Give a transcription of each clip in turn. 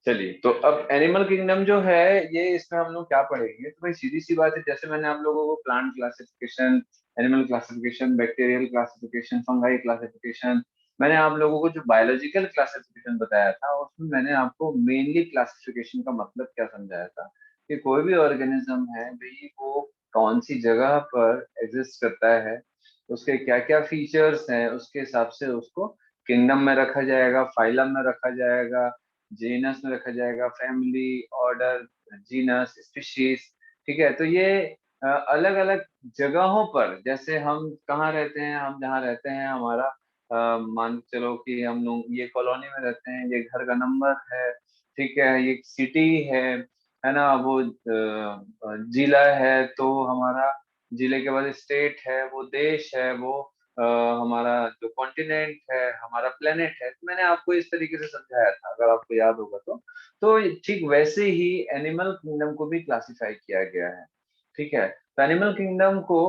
चलिए, तो अब एनिमल किंगडम जो है, ये इसमें हम लोग क्या पढ़ेंगे, तो भाई सीधी सी बात है, जैसे मैंने आप लोगों को plant classification, animal classification, bacterial classification, fungi classification, मैंने आप लोगों को जो बायोलॉजिकल क्लासिफिकेशन बताया था, उसमें मैंने आपको मेनली क्लासिफिकेशन का मतलब क्या समझाया था कि कोई भी ऑर्गेनिज्म है भाई, वो कौन सी जगह पर एग्जिस्ट करता है, उसके क्या क्या फीचर्स हैं, उसके हिसाब से उसको किंगडम में रखा जाएगा, फाइलम में रखा जाएगा, जीनस में रखा जाएगा, फैमिली, ऑर्डर, जीनस, स्पीशीज। ठीक है, तो ये अलग अलग जगहों पर, जैसे हम कहाँ रहते हैं, हम जहाँ रहते हैं हमारा मान के चलो कि हम लोग ये कॉलोनी में रहते हैं, ये घर का नंबर है, ठीक है, ये सिटी है ना, वो जिला है, तो हमारा जिले के बाद स्टेट है, वो देश है, वो हमारा जो कॉन्टिनेंट है, हमारा प्लेनेट है। तो मैंने आपको इस तरीके से समझाया था, अगर आपको याद होगा तो ठीक वैसे ही एनिमल किंगडम को भी क्लासिफाई किया गया है। ठीक है, तो एनिमल किंगडम को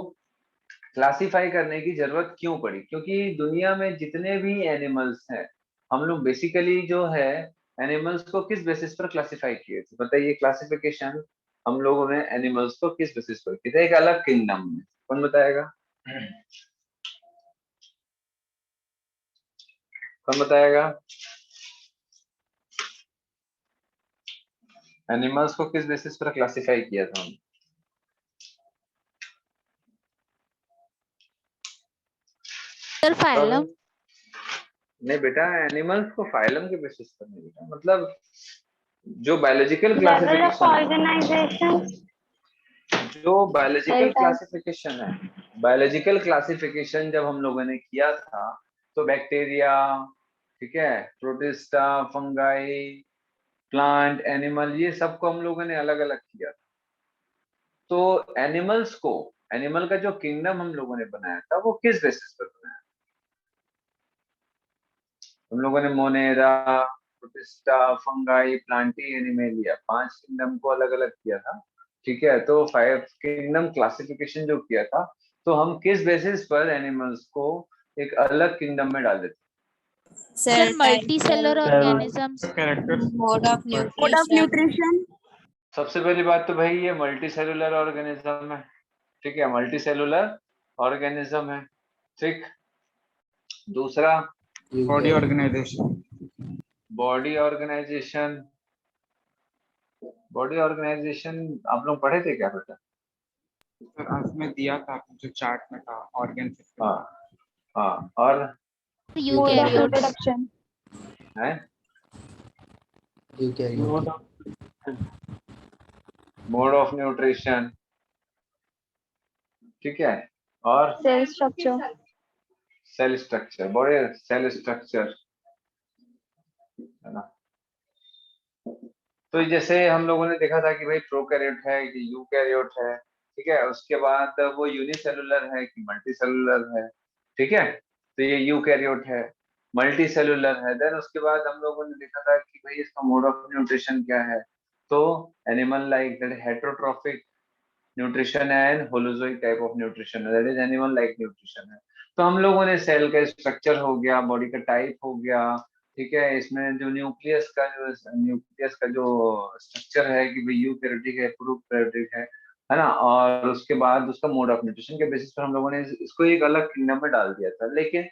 क्लासिफाई करने की जरूरत क्यों पड़ी, क्योंकि दुनिया में जितने भी एनिमल्स हैं, हम लोग बेसिकली जो है एनिमल्स को किस बेसिस पर क्लासिफाई किए थे, बताइए, क्लासिफिकेशन हम लोगों ने एनिमल्स को किस बेसिस पर किया था, एक अलग किंगडम में, कौन बताएगा, कौन बताएगा, एनिमल्स को किस बेसिस पर क्लासिफाई किया था हमने? सर तो अभी फाइलम। नहीं बेटा, एनिमल्स को फाइलम के बेसिस पर नहीं बेटा, मतलब जो बायोलॉजिकल लेवल ऑफ क्लासिफिकेशन है, ऑर्गेनाइजेशन। जो बायोलॉजिकल सेल टाइप। क्लासिफिकेशन है, बायोलॉजिकल क्लासिफिकेशन जब हम लोगों ने किया था, तो बैक्टीरिया, ठीक है, प्रोटिस्टा, फंगाई, प्लांट, एनिमल, ये सबको हम लोगों ने अलग अलग किया। तो एनिमल्स को, एनिमल का जो किंगडम हम लोगों ने बनाया था, वो किस बेसिस पर बनाया? हम लोगों ने Monera, protista, fungi, Plantae, animalia, 5 kingdom को अलग अलग किया था। ठीक है, तो 5 किंगडम क्लासिफिकेशन जो किया था, तो हम किस बेसिस पर एनिमल्स को एक अलग किंगडम में डाल देते? Sir cell type, multi cellular cell organisms. Characters. Mode of mode of nutrition. Nutrition. सबसे पहली बात तो भाई ये मल्टी सेलुलर ऑर्गेनिज्म है। ठीक है, मल्टी सेलुलर ऑर्गेनिज्म है। ठीक, दूसरा body organisation. Body organisation. Body organisation आप लोग पढ़े थे क्या बेटा? सर उसमें दिया था जो चार्ट में था, ऑर्गन सिस्टम। हाँ हाँ, और मोड ऑफ यूकैरियोट्स। रिप्रोडक्शन। है mode of mode of nutrition. ठीक है, और cell structure. Cell structure, body cell structure, है ना। तो जैसे हम लोगों ने देखा था कि भाई प्रोकैरियोट है कि यूकैरियोट है, ठीक है, उसके बाद वो यूनिसेलुलर है कि मल्टी सेलुलर है। ठीक है, तो ये यूकैरियोट है, मल्टी सेलुलर है। देन उसके बाद हम लोगों ने देखा था कि भाई इसका मोड ऑफ न्यूट्रिशन क्या है, तो animal like that heterotrophic nutrition and holozoic type of nutrition, that is animal like nutrition है। तो हम लोगों ने सेल का स्ट्रक्चर हो गया, बॉडी का टाइप हो गया, ठीक है, इसमें जो न्यूक्लियस का जो स्ट्रक्चर है कि भाई यूकैरियोटिक है, प्रोकैरियोटिक है ना, और उसके बाद उसका मोड ऑफ न्यूट्रिशन के बेसिस पर हम लोगों ने इसको एक अलग किंगडम में डाल दिया था। लेकिन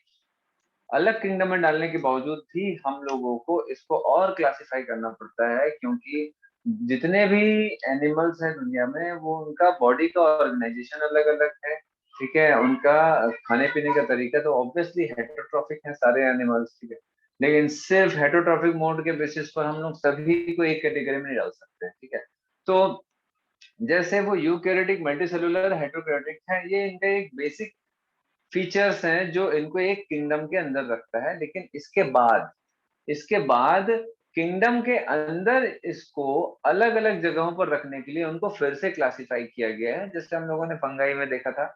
अलग किंगडम में डालने के बावजूद भी हम लोगों को इसको और क्लासिफाई करना पड़ता है, क्योंकि जितने भी एनिमल्स हैं दुनिया में, वो उनका बॉडी का ऑर्गेनाइजेशन अलग अलग है। ठीक है, उनका खाने पीने का तरीका तो ऑब्वियसली हेटरोट्रॉफिक है सारे एनिमल्स, ठीक है, लेकिन सिर्फ हेटरोट्रॉफिक मोड के बेसिस पर हम लोग सभी को एक कैटेगरी में नहीं डाल सकते। ठीक है, तो जैसे वो यूकैरियोटिक, मल्टीसेलुलर, हेटरोकैरियोटिक है, ये इनका एक बेसिक फीचर्स हैं जो इनको एक किंगडम के अंदर रखता है। लेकिन इसके बाद किंगडम के अंदर इसको अलग अलग जगहों पर रखने के लिए उनको फिर से क्लासिफाई किया गया है, जैसे हम लोगों ने फंगाई में देखा था,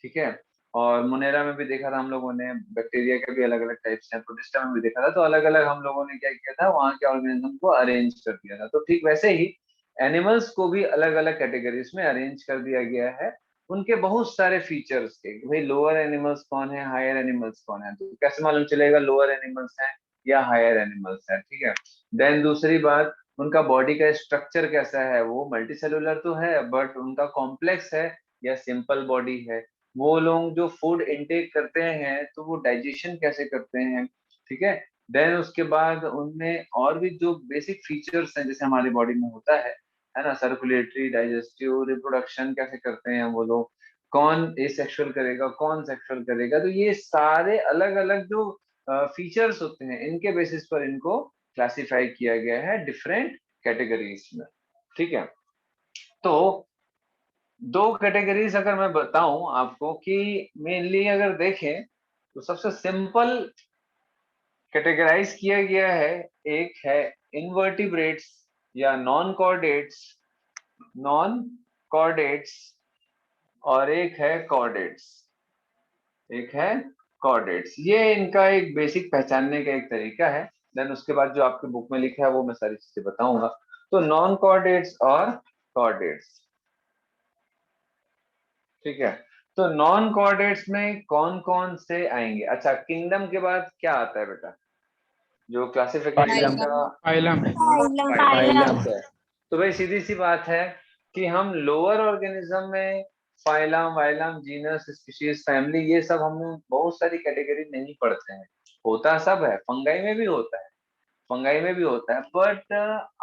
ठीक है, और मुनेरा में भी देखा था हम लोगों ने, बैक्टीरिया के भी अलग अलग टाइप्स हैं, प्रोटिस्टा में भी देखा था। तो अलग अलग हम लोगों ने क्या किया था, वहां के ऑर्गेनिज्म को अरेंज कर दिया था। तो ठीक वैसे ही एनिमल्स को भी अलग अलग कैटेगरीज में अरेंज कर दिया गया है, उनके बहुत सारे फीचर्स के, भाई लोअर एनिमल्स कौन है, हायर एनिमल्स कौन है, तो कैसे मालूम चलेगा लोअर एनिमल्स हैं या हायर एनिमल्स हैं। ठीक है, देन दूसरी बात, उनका बॉडी का स्ट्रक्चर कैसा है, वो मल्टीसेलुलर तो है बट उनका कॉम्प्लेक्स है या सिंपल बॉडी है, वो लोग जो फूड इनटेक करते हैं तो वो डाइजेशन कैसे करते हैं, ठीक है। देन उसके बाद उनमें और भी जो बेसिक फीचर्स हैं जैसे हमारी बॉडी में होता है ना, सर्कुलेटरी, डाइजेस्टिव, रिप्रोडक्शन कैसे करते हैं वो लोग, कौन एसेक्सुअल करेगा कौन सेक्सुअल करेगा, तो ये सारे अलग अलग जो फीचर्स होते हैं इनके बेसिस पर इनको क्लासिफाई किया गया है डिफरेंट कैटेगरीज में, ठीक है। तो दो कैटेगरीज अगर मैं बताऊं आपको कि मेनली अगर देखें तो सबसे सिंपल कैटेगराइज किया गया है, एक है इनवर्टिब्रेट्स या नॉन कॉर्डेट्स और एक है कॉर्डेट्स। ये इनका एक बेसिक पहचानने का एक तरीका है। देन उसके बाद जो आपके बुक में लिखा है वो मैं सारी चीजें बताऊंगा। तो नॉन कॉर्डेट्स और कॉर्डेट्स, ठीक है। तो नॉन कॉर्डेट्स में कौन कौन से आएंगे? अच्छा, किंगडम के बाद क्या आता है बेटा, जो क्लासिफिकेशन फाइलम। का फाइलम। फाइलम। है। तो भाई सीधी सी बात है कि हम लोअर ऑर्गेनिज्म में फाइलम, वाइलम, जीनस, स्पीशीज, फैमिली, ये सब हम बहुत सारी कैटेगरी नहीं पढ़ते हैं। होता सब है, फंगाई में भी होता है, बट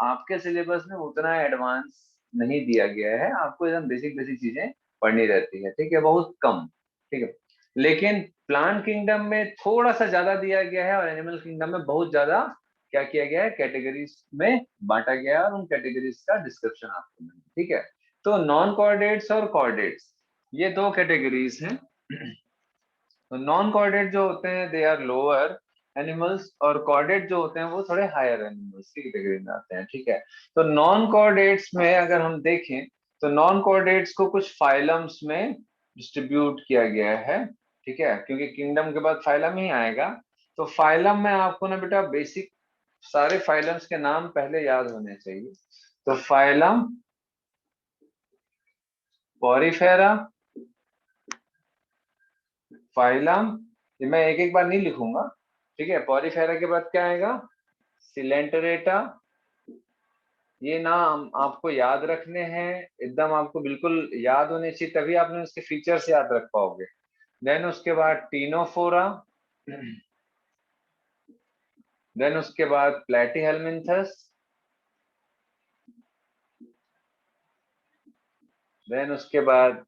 आपके सिलेबस में उतना एडवांस नहीं दिया गया है, आपको एकदम बेसिक बेसिक चीजें पढ़नी रहती है, ठीक है, बहुत कम, ठीक है। लेकिन प्लांट किंगडम में थोड़ा सा ज्यादा दिया गया है और एनिमल किंगडम में बहुत ज्यादा क्या किया गया है, कैटेगरीज में बांटा गया है और उन कैटेगरीज का डिस्क्रिप्शन आपको मिलेगा, ठीक है। तो नॉन कॉर्डेट्स और कॉर्डेट्स ये दो कैटेगरीज हैं। तो नॉन कॉर्डेट जो होते हैं दे आर लोअर एनिमल्स और कॉर्डेट जो होते हैं वो थोड़े हायर एनिमल्स की कैटेगरी में आते हैं, ठीक है। तो नॉन कॉर्डेट्स में अगर हम देखें तो नॉन कॉर्डेट्स को कुछ फाइलम्स में डिस्ट्रीब्यूट किया गया है, ठीक है, क्योंकि किंगडम के बाद फाइलम ही आएगा। तो फाइलम में आपको ना बेटा बेसिक सारे फाइलम्स के नाम पहले याद होने चाहिए। तो फाइलम पॉरीफेरा, फाइलम, ये मैं एक एक बार नहीं लिखूंगा, ठीक है। पॉरीफेरा के बाद क्या आएगा, सिलेंटरेटा। ये नाम आपको याद रखने हैं, एकदम आपको बिल्कुल याद होने चाहिए, तभी आपने उसके फीचर्स याद रख पाओगे। देन उसके बाद टीनोफोरा, देन उसके बाद प्लेटीहेलमिन्थस, देन उसके बाद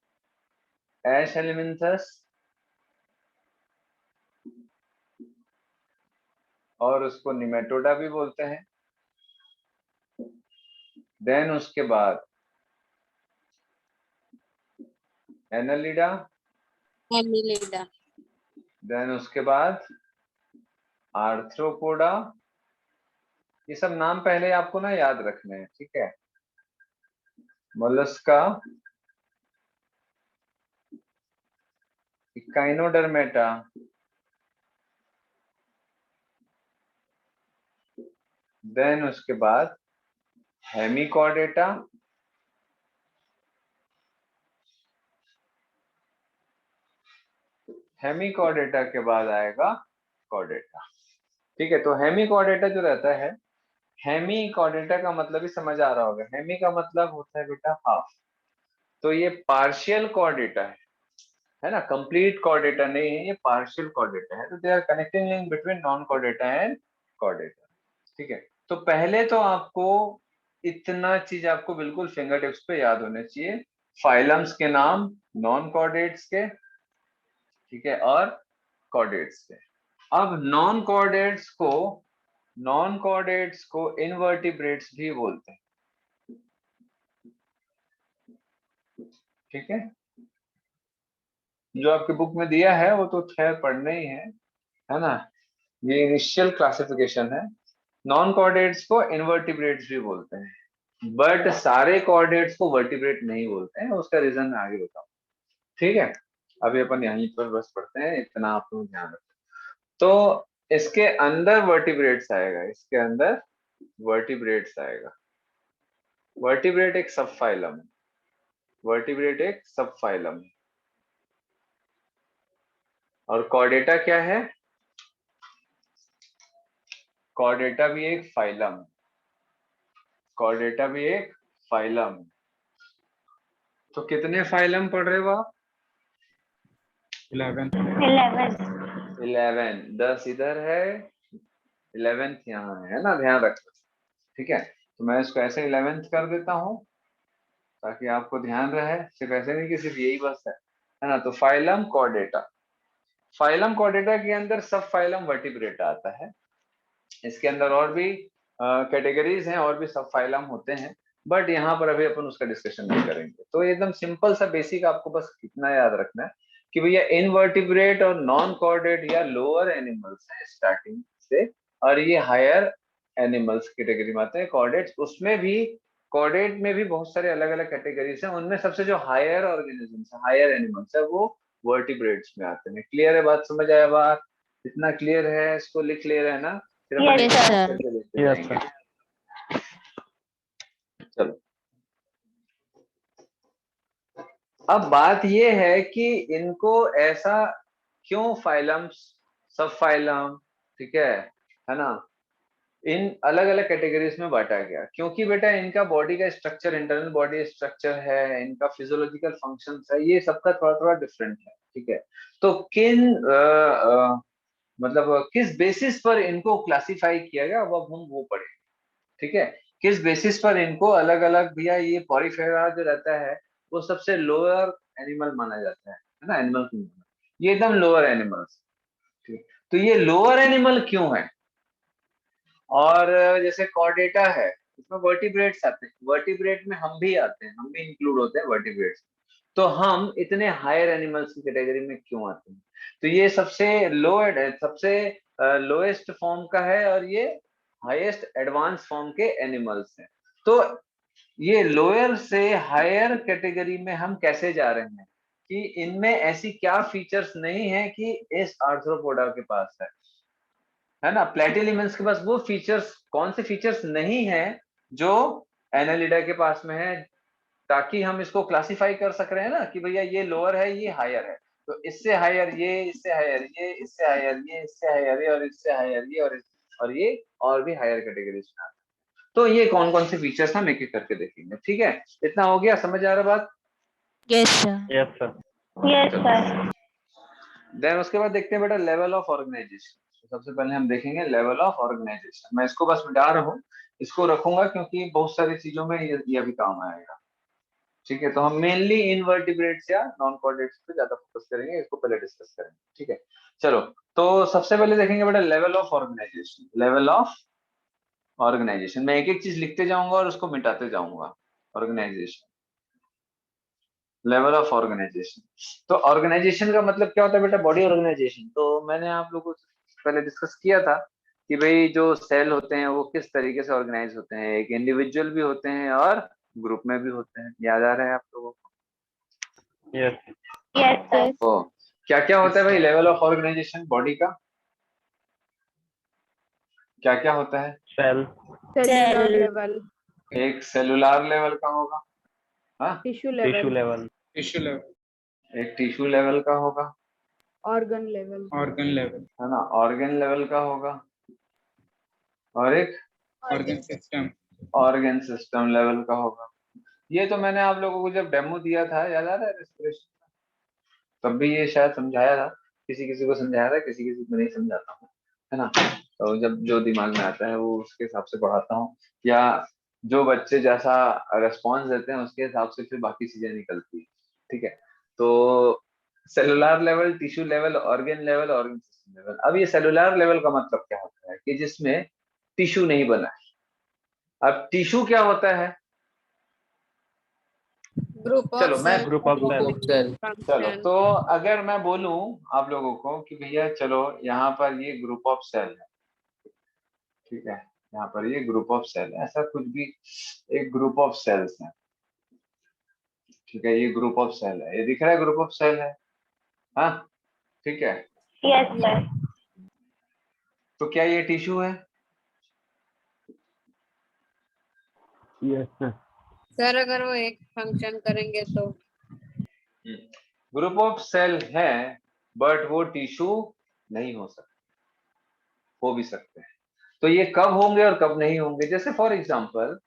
एश हेलमिन्थस, और उसको निमेटोडा भी बोलते हैं। देन उसके बाद एनालिडा, एमिलिडा। देन उसके बाद आर्थ्रोपोडा। ये सब नाम पहले आपको ना याद रखने हैं, ठीक है। मोलस्का, इकाइनोडर्मेटा, देन उसके बाद हेमिकॉर्डेटा, हेमिकॉर्डेटा के बाद आएगा कॉर्डेटा, ठीक है। तो हेमिकॉर्डेटा जो रहता है, हेमिकॉर्डेटा का मतलब ही समझ आ रहा होगा, हेमी का मतलब होता है बेटा हाफ। तो ये पार्शियल कॉर्डेटा है ना, कंप्लीट कॉर्डेटा नहीं है, ये पार्शियल कॉर्डेटा है। तो they are connecting link between non chordata and chordata, ठीक है। तो पहले तो आपको इतना चीज आपको बिल्कुल फिंगर टिप्स पे याद होने चाहिए, फाइलम्स के नाम नॉन कॉर्डेट्स के, ठीक है, और कॉर्डेट्स के। अब नॉन कॉर्डेट्स को इनवर्टिब्रेट्स भी बोलते हैं, ठीक है। जो आपके बुक में दिया है वो तो खैर पढ़ना ही है ना। ये इनिशियल क्लासिफिकेशन है। नॉन कॉर्डेट्स को इनवर्टिब्रेट्स भी बोलते हैं बट सारे कॉर्डेट्स को वर्टिब्रेट नहीं बोलते हैं, उसका रीजन मैं आगे बताऊं, ठीक है। अभी अपन यहीं पर बस पढ़ते हैं, इतना आप लोग ध्यान रखें। तो इसके अंदर वर्टिब्रेट्स आएगा, इसके अंदर वर्टिब्रेट्स आएगा। वर्टिब्रेट एक सब फाइलम है, वर्टिब्रेट एक सब फाइलम है। और कॉर्डेटा क्या है, कॉर्डेटा भी एक फाइलम है। कॉर्डेटा भी एक फाइलम। तो कितने फाइलम पढ़ रहे हो आप? 11। 11। 10 इधर है, 11th यहाँ है ना, ध्यान रखना। ठीक है, तो मैं इसको ऐसे 11th कर देता हूँ ताकि आपको ध्यान रहे, सिर्फ ऐसे नहीं कि सिर्फ यही बस है ना। तो फाइलम कॉर्डेटा, फाइलम कॉर्डेटा के अंदर सब फाइलम वर्टिब्रेटा आता है। इसके अंदर और भी कैटेगरीज हैं और भी सब फाइलम होते हैं, बट यहाँ पर अभी अपन उसका डिस्कशन नहीं करेंगे। तो एकदम सिंपल सा बेसिक आपको बस इतना याद रखना है कि भैया इनवर्टिब्रेट और नॉन कॉर्डेट या लोअर एनिमल्स है स्टार्टिंग से, और ये हायर एनिमल्स कैटेगरी में आते हैं। कॉर्डेट उसमें भी, कॉर्डेट में भी बहुत सारे अलग अलग कैटेगरीज हैं, उनमें सबसे जो हायर ऑर्गेनिजम्स है, हायर एनिमल्स है, वो वर्टिब्रेट्स में आते हैं। क्लियर है बात? समझ आया बात? इतना क्लियर है, इसको लिख ले रहे हैं ना, फिर अपन Yes, एक एक sir. करके देखते जाएंगे। चलो, अब बात ये है कि इनको ऐसा क्यों फाइलम, सब फाइलम, ठीक है ना, इन अलग अलग कैटेगरीज में बांटा गया? क्योंकि बेटा इनका बॉडी का स्ट्रक्चर, इंटरनल बॉडी स्ट्रक्चर है, इनका फिजियोलॉजिकल फंक्शंस है, ये सबका थोड़ा थोड़ा डिफरेंट है। ठीक है, तो मतलब किस बेसिस पर इनको क्लासिफाई किया गया, अब हम वो पढ़ेंगे। ठीक है, किस बेसिस पर इनको अलग अलग, भैया ये पॉरीफेरा जो रहता है वो सबसे लोअर एनिमल माना जाता है ना, एनिमल किंगडम, ये एकदम लोअर एनिमल्स। ठीक, तो ये लोअर एनिमल क्यों है? और जैसे कॉर्डेटा है, उसमें वर्टिब्रेट्स आते हैं, वर्टिब्रेट में हम भी आते हैं, हम भी इंक्लूड होते हैं वर्टिब्रेट्स। तो हम इतने हायर एनिमल्स की कैटेगरी में क्यों आते हैं? तो ये सबसे सबसे लोएस्ट फॉर्म का है, और ये हाईएस्ट एडवांस फॉर्म के एनिमल्स हैं। तो ये लोअर से हायर कैटेगरी में हम कैसे जा रहे हैं कि इनमें ऐसी क्या फीचर्स नहीं है कि इस आर्थ्रोपोडा के पास है ना, प्लेटिलिमेंट्स के पास वो फीचर्स, कौन से फीचर्स नहीं है जो एनालिडा के पास में है, ताकि हम इसको क्लासिफाई कर सक रहे हैं ना कि भैया ये लोअर है, ये हायर है, तो इससे हायर ये, इससे हायर ये, इससे हायर ये, इससे हायर ये, और इससे हायर ये, और ये और भी हायर कैटेगरीज में आता है। तो ये कौन कौन से फीचर्स हम एक एक करके देखेंगे। ठीक है, इतना हो गया, समझ आ रहा बात? Yes, sir. Yes, sir. Yes, sir. Then उसके बाद देखते हैं बेटा लेवल ऑफ ऑर्गेनाइजेशन। तो सबसे पहले हम देखेंगे लेवल ऑफ ऑर्गेनाइजेशन। मैं इसको बस मिटा रहा हूँ, इसको रखूंगा क्योंकि बहुत सारी चीजों में ये भी काम आएगा। ठीक है, तो हम मेनली इनवर्टिब्रेट्स या नॉन कॉर्डेट्स पे ज्यादा फोकस करेंगे, इसको पहले डिस्कस करेंगे। ठीक है, चलो, तो सबसे पहले देखेंगे बेटा level of organisation. Level of organisation, मैं एक एक चीज लिखते जाऊंगा और उसको मिटाते जाऊंगा। Organisation, level of organisation. तो ऑर्गेनाइजेशन का मतलब क्या होता है बेटा? Body organisation. तो मैंने आप लोगों से पहले डिस्कस किया था कि भाई जो सेल होते हैं वो किस तरीके से ऑर्गेनाइज होते हैं, एक इंडिविजुअल भी होते हैं और ग्रुप में भी होते हैं। याद आ रहा है आप लोगों को? Yes. Yes, sir. तो क्या क्या होता है भाई लेवल ऑफ ऑर्गेनाइजेशन बॉडी का? क्या क्या होता है? Cell. सेलुलर लेवल, एक सेलुलर लेवल का होगा, हाँ, tissue Tissue level, level. Tissue level, एक टिश्यू लेवल का होगा, ऑर्गन लेवल, ऑर्गन लेवल, है ना, ऑर्गन लेवल का होगा, और एक organ system, organ system level का होगा। ये तो मैंने आप लोगों को जब डेमो दिया था, याद आ रहा है रेस्पिरेशन, तब भी ये शायद समझाया था, किसी किसी को समझाया था, किसी किसी को नहीं समझाता हूँ, है ना। तो जब जो दिमाग में आता है वो उसके हिसाब से पढ़ाता हूँ, या जो बच्चे जैसा रेस्पॉन्स देते हैं उसके हिसाब से फिर बाकी चीजें निकलती है। ठीक है, तो cellular level, tissue level, organ level, organ system level. अब ये सेलुलर लेवल का मतलब क्या होता है कि जिसमें टिश्यू नहीं बना है। अब टिश्यू क्या होता है? Group of चलो मैं cell. Group of cell. चलो, Function. तो अगर मैं बोलूं आप लोगों को कि भैया चलो यहाँ पर ये ग्रुप ऑफ सेल है, ठीक है, यहाँ पर ये ग्रुप ऑफ सेल है, ऐसा कुछ भी एक ग्रुप ऑफ सेल्स है। ठीक है, ये ग्रुप ऑफ सेल है, ये दिख रहा है ग्रुप ऑफ सेल है, हाँ, ठीक है। Yes, sir. तो क्या ये टिश्यू है? Yes, sir. सर अगर वो एक फंक्शन करेंगे तो ग्रुप ऑफ सेल है, बट वो टिश्यू नहीं हो सकते, हो भी सकते हैं। तो ये कब होंगे और कब नहीं होंगे? जैसे फॉर एग्जांपल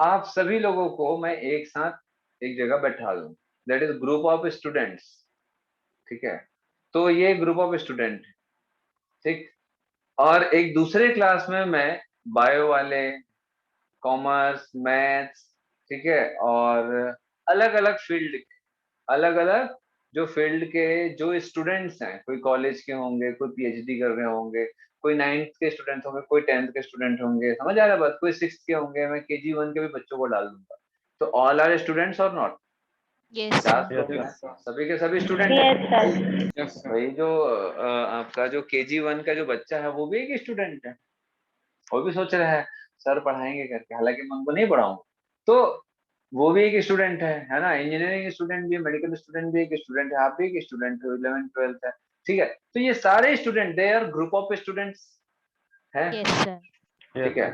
आप सभी लोगों को मैं एक साथ एक जगह बैठा दूं, that is group of students, ठीक है। तो ये ग्रुप ऑफ स्टूडेंट, ठीक। और एक दूसरे क्लास में मैं बायो वाले, कॉमर्स, मैथ्स, ठीक है, और अलग अलग फील्ड के, अलग अलग जो फील्ड के जो स्टूडेंट्स हैं, कोई कॉलेज के होंगे, कोई पीएचडी कर रहे होंगे, कोई 9th के स्टूडेंट होंगे, कोई 10th के स्टूडेंट होंगे, समझ आ रहा है बात, कोई 6th के होंगे, मैं KG1 के भी बच्चों को डाल दूंगा। तो ऑल आर स्टूडेंट्स और नॉट? Yes, class sir. तो Yes, है, Yes, sir. सभी के सभी स्टूडेंट Yes, हैं। sir. Yes, sir. वही जो आपका जो KG1 का जो बच्चा है वो भी एक स्टूडेंट है, वो भी सोच रहा है सर पढ़ाएंगे करके, हालांकि मैं उनको नहीं पढ़ाऊंगा, तो वो भी एक स्टूडेंट है ना। इंजीनियरिंग स्टूडेंट भी, मेडिकल स्टूडेंट भी एक स्टूडेंट है, आप भी एक स्टूडेंट हो, 11th 12th है, ठीक है। तो ये सारे student, they are group of students है, Yes, sir. ठीक है।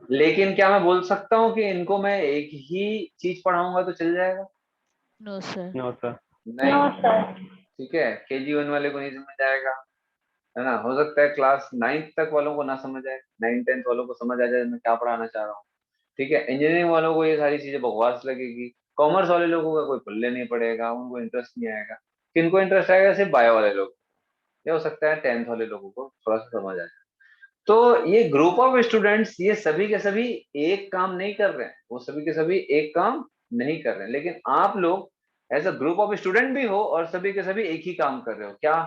लेकिन क्या मैं बोल सकता हूँ कि इनको मैं एक ही चीज पढ़ाऊंगा तो चल जाएगा? No, sir. No, sir. नहीं, No, sir. ठीक है। KG1 वाले को नहीं समझ आएगा, है ना। हो सकता है क्लास 9th तक वालों को ना समझ आए, 9th 10th वालों को समझ आ जाए मैं क्या पढ़ाना चाह रहा हूँ, ठीक है। इंजीनियरिंग वालों को ये सारी चीजें बकवास लगेगी, कॉमर्स वाले लोगों का कोई पल्ले नहीं पड़ेगा, उनको इंटरेस्ट नहीं आएगा। किनको इंटरेस्ट आएगा? सिर्फ बायो वाले लोग, ये हो सकता है 10th वाले लोगों को थोड़ा सा समझ आ जाए। तो ये ग्रुप ऑफ स्टूडेंट्स, ये सभी के सभी एक काम नहीं कर रहे हैं, वो सभी के सभी एक काम नहीं कर रहे हैं, लेकिन आप लोग as a group of student भी हो और सभी के सभी एक ही काम कर रहे हो। क्या?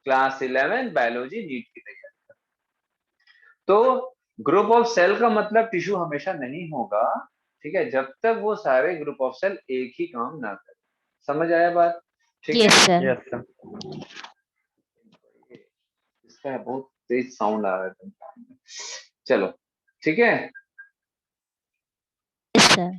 क्लास 11 बायोलॉजी नीट की तैयारी। तो ग्रुप ऑफ सेल का मतलब टिश्यू हमेशा नहीं होगा, ठीक है, जब तक वो सारे ग्रुप ऑफ सेल एक ही काम ना करें। समझ आया बात? ठीक Yes, है। sir. Yes, sir. इसका बहुत तेज साउंड आ रहा है तुमका। चलो, ठीक है। Yes, sir.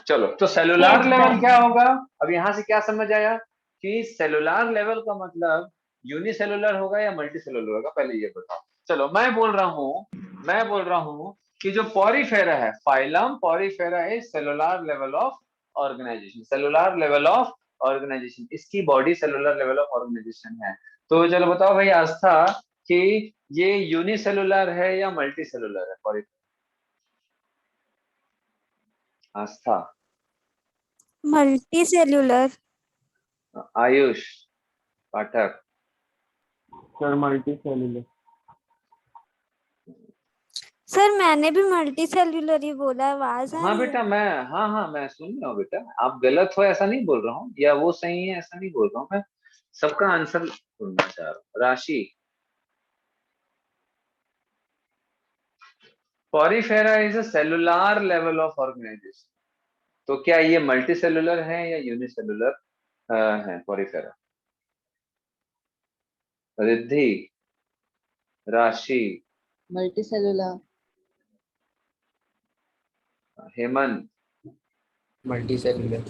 चलो, तो सेलुलर Yes, लेवल sir. क्या होगा? अब यहाँ से क्या समझ आया कि सेलुलर लेवल का मतलब यूनिसेलुलर होगा या मल्टी सेलुलर होगा, पहले ये बताओ। चलो, मैं बोल रहा हूँ कि जो पॉरीफेरा है, phylum porifera is cellular level of organization, cellular level of organization, इसकी body cellular level of organization है। तो चलो बताओ भाई आस्था कि ये यूनिसेलुलर है या मल्टी सेलुलर है पॉरीफेरा? आस्था, मल्टीसेल्युलर। आयुष, पाठक, Sir, multicellular. सर मैंने भी मल्टीसेल्युलर ही बोला, आवाज आ हाँ रही बेटा, है? हाँ मैं सुन रहा हूँ बेटा, आप गलत हो ऐसा नहीं बोल रहा हूँ, या वो सही है ऐसा नहीं बोल रहा हूँ, मैं सबका आंसर सुनना चाह रहा हूँ। Rashi, porifera is a cellular level of organisation, तो क्या ये मल्टी सेलुलर है या यूनिसेलुलर है पॉरीफेरा? रिद्धि, राशि, multicellular. Hemant, multicellular.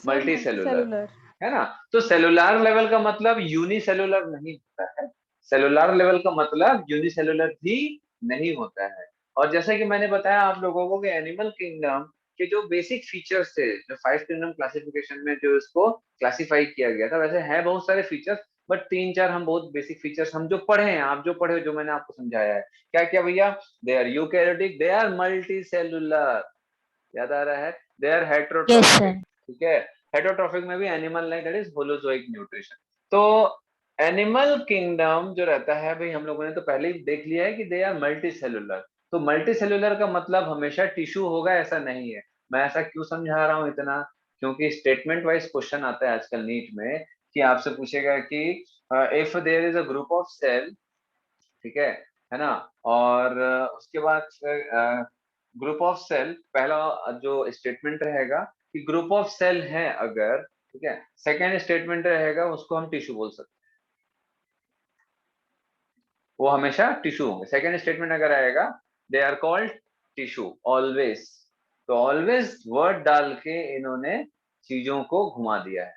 Multi cellular, cellular. है ना। तो सेलुलर लेवल का मतलब यूनिसेलुलर नहीं होता है, सेलुलर लेवल का मतलब यूनिसेलुलर भी नहीं होता है। और जैसा कि मैंने बताया आप लोगों को कि एनिमल किंगडम के जो बेसिक फीचर्स थे, जो 5 किंगडम क्लासिफिकेशन में जो इसको क्लासिफाई किया गया था, वैसे है बहुत सारे फीचर्स, बट 3-4 हम बहुत बेसिक फीचर्स हम जो पढ़े हैं, आप जो पढ़े, जो मैंने आपको समझाया है, क्या क्या भैया? They are eukaryotic, they are multi cellular, याद आ रहा है, they are Yes, heterotrophic, sir. ठीक है। हेट्रोट्रॉफिक में भी animal like, that is holozoic nutrition. तो एनिमल किंगडम जो रहता है भाई, हम लोगों ने तो पहले ही देख लिया है कि दे आर मल्टी सेलुलर। तो मल्टी सेलुलर का मतलब हमेशा टिश्यू होगा ऐसा नहीं है। मैं ऐसा क्यों समझा रहा हूँ इतना? क्योंकि स्टेटमेंट वाइज क्वेश्चन आता है आजकल नीट में, कि आपसे पूछेगा कि if there is a group of cell, ठीक है ना, और उसके बाद ग्रुप ऑफ सेल, पहला जो स्टेटमेंट रहेगा कि ग्रुप ऑफ सेल है अगर, ठीक है, सेकेंड स्टेटमेंट रहेगा उसको हम टिश्यू बोल सकते हैं, वो हमेशा टिश्यू होंगे। सेकेंड स्टेटमेंट अगर आएगा, they are called tissue always, तो ऑलवेज वर्ड डाल के इन्होंने चीजों को घुमा दिया है,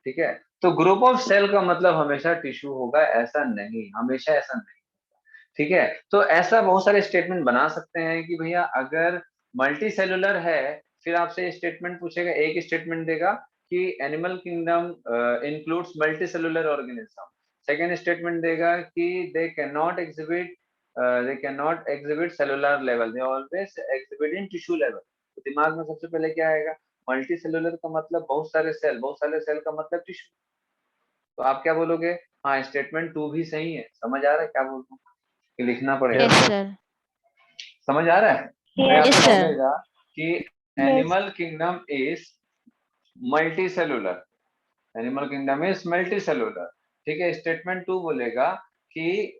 ठीक है। तो ग्रुप ऑफ सेल का मतलब हमेशा टिश्यू होगा ऐसा नहीं, हमेशा ऐसा नहीं, ठीक है। तो ऐसा बहुत सारे स्टेटमेंट बना सकते हैं कि भैया अगर मल्टी सेलुलर है, फिर आपसे स्टेटमेंट पूछेगा, एक स्टेटमेंट देगा कि animal kingdom includes multi cellular organism, second statement देगा कि they can not exhibit they cannot exhibit cellular level, they always exhibit in tissue level. तो दिमाग में सबसे पहले क्या आएगा? मल्टी सेलुलर का मतलब बहुत सारे सेल, बहुत सारे सेल का मतलब टिश्यू। तो आप क्या बोलोगे? हाँ, स्टेटमेंट 2 भी सही है। समझ आ रहा है क्या बोल रहा हूँ कि लिखना पड़ेगा? Yes, sir. समझ आ रहा है? मैं Yes, आपको sir. बोलेगा कि animal kingdom is multi cellular, animal kingdom is multi cellular. ठीक है, स्टेटमेंट 2 बोलेगा कि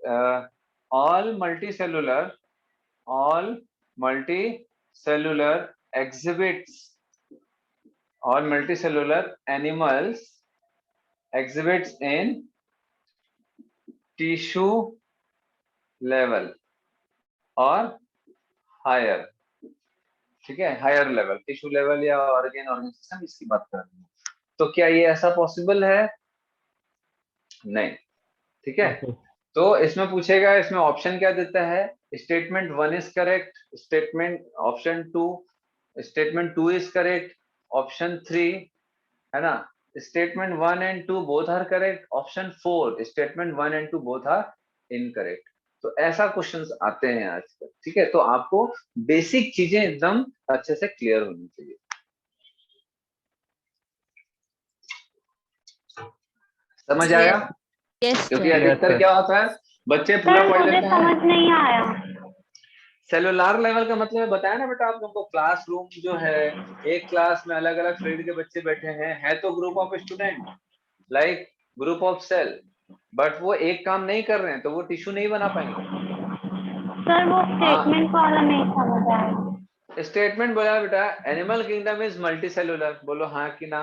all multi cellular exhibits, all multicellular animals exhibits in tissue level और हायर। ठीक है, हायर लेवल, टिश्यू लेवल या ऑर्गन सिस्टम, इसकी बात कर रहे हैं। तो क्या ये ऐसा पॉसिबल है? नहीं। ठीक है, तो इसमें पूछेगा, इसमें ऑप्शन क्या देता है? Statement 1 is correct, option 2 is correct, option 3 है ना, statement 1 and 2 both are correct, option 4 statement 1 and 2 both are incorrect. तो ऐसा क्वेश्चंस आते हैं आजकल। ठीक है, तो आपको बेसिक चीजें एकदम अच्छे से क्लियर होनी चाहिए। समझ आया? Yes, क्योंकि sir. अधिकतर क्या होता है, बच्चे पूरा सर पढ़ मुझे लेते हैं। समझ नहीं आया। सेलुलर लेवल का मतलब बताया ना बेटा आप लोगों को, क्लासरूम जो है, एक क्लास में अलग अलग फील्ड के बच्चे बैठे हैं, है तो group of student, like group of cell, but वो एक काम नहीं कर रहे हैं तो वो टिश्यू नहीं बना पाएंगे। सर वो स्टेटमेंट वाला नहीं समझ आया। स्टेटमेंट बोला बेटा, animal kingdom is multi cellular, बोलो हाँ कि ना?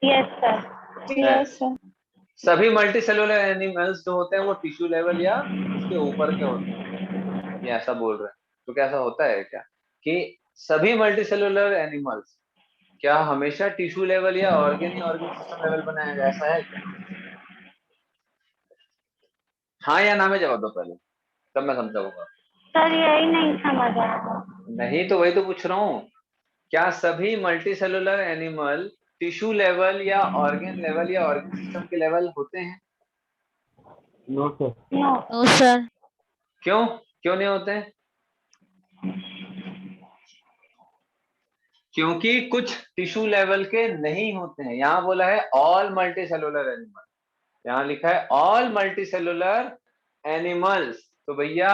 Yes sir. Yes sir. सभी मल्टी सेलुलर एनिमल्स जो होते हैं वो टिश्यू लेवल या उसके ऊपर के होते हैं, ये ऐसा बोल रहे हैं। तो क्या ऐसा होता है क्या कि सभी मल्टी सेलुलर एनिमल्स क्या हमेशा टिश्यू लेवल या ऑर्गन सिस्टम लेवल बनाएगा, ऐसा है क्या? हाँ या ना में जवाब दो पहले, तब मैं समझाऊंगा। सर यही नहीं समझ आया। नहीं तो वही तो पूछ रहा हूँ, क्या सभी multi cellular animal tissue level या ऑर्गन सिस्टम के लेवल होते हैं? No sir. No. No, sir. क्यों नहीं होते हैं? क्योंकि कुछ टिश्यू लेवल के नहीं होते हैं। यहाँ बोला है ऑल मल्टी सेलुलर एनिमल, यहाँ लिखा है ऑल मल्टी सेलुलर एनिमल्स, तो भैया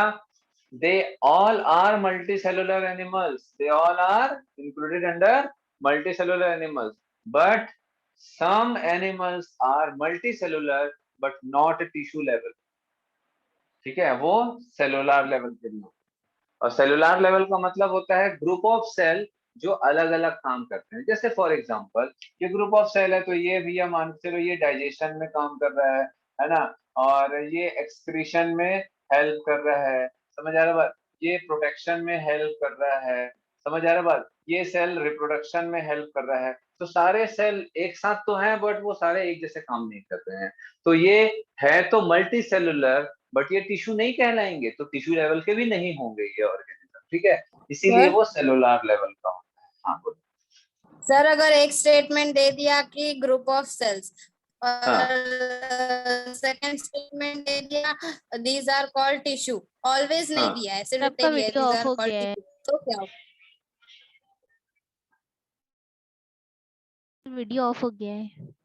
they all are multicellular animals, they all are included under multicellular animals, but some animals are multicellular but not tissue level। ठीक है, वो सेलुलर लेवल के लिए। और सेलुलर लेवल का मतलब होता है ग्रुप ऑफ सेल जो अलग अलग काम करते हैं। जैसे फॉर एग्जांपल ये ग्रुप ऑफ सेल है, तो ये भैया मान के चलो ये डाइजेशन में काम कर रहा है ना, और ये एक्सक्रीशन में हेल्प कर रहा है, समझ आ रहा बात, ये प्रोटेक्शन में हेल्प कर रहा है, समझ आ रहा बात, ये सेल रिप्रोडक्शन में हेल्प कर रहा है। तो सारे सेल एक साथ तो हैं बट वो सारे एक जैसे काम नहीं कर रहे हैं। तो ये है तो मल्टी सेलुलर, बट ये टिश्यू नहीं कहलाएंगे, तो टिश्यू लेवल के भी नहीं होंगे ये ऑर्गेनिज्म। ठीक है, इसीलिए वो सेलुलर लेवल का होता है। हाँ बोलो सर, अगर एक स्टेटमेंट दे दिया कि ग्रुप ऑफ सेल्स और हाँ। सेकंड स्टेटमेंट दे दिया these are called tissue, always नहीं हाँ। दिया है, सिर्फ सबका दे दिया वीडियो दीज ऑफ आर हो कॉल्ड गया है, टिश्यू, तो क्या होगा? वीडियो ऑफ हो गया है।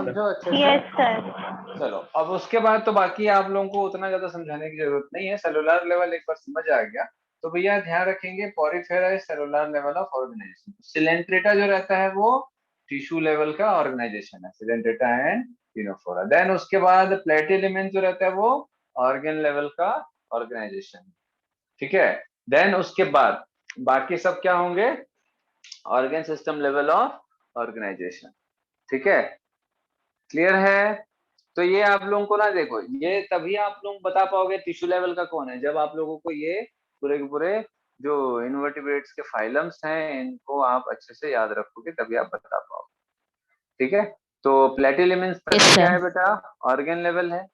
समझो अच्छे से? Yes sir. चलो अब उसके बाद तो बाकी आप लोगों को उतना ज्यादा समझाने की जरूरत नहीं है, सेलुलर लेवल एक बार समझ आ गया। तो भैया ध्यान रखेंगे porifera is cellular level of organisation, coelenterata जो रहता है वो टिश्यू लेवल का ऑर्गेनाइजेशन है, सिलेंट्रेटा एंड टिनोफोरा। देन उसके बाद प्लेटिलेमेंट जो रहता है वो ऑर्गन लेवल का ऑर्गेनाइजेशन, ठीक है। देन उसके बाद बाकी सब क्या होंगे, organ system level of organisation, ठीक है, क्लियर है। तो ये आप लोगों को ना देखो, ये तभी आप लोग बता पाओगे टिश्यू लेवल का कौन है, जब आप लोगों को ये पूरे के पूरे जो इनवर्टिब्रेट्स के फाइलम्स हैं इनको आप अच्छे से याद रखोगे, तभी आप बता पाओगे, ठीक है। तो प्लेटिलेमेंट्स Yes, sir. क्या है बेटा, ऑर्गन लेवल है,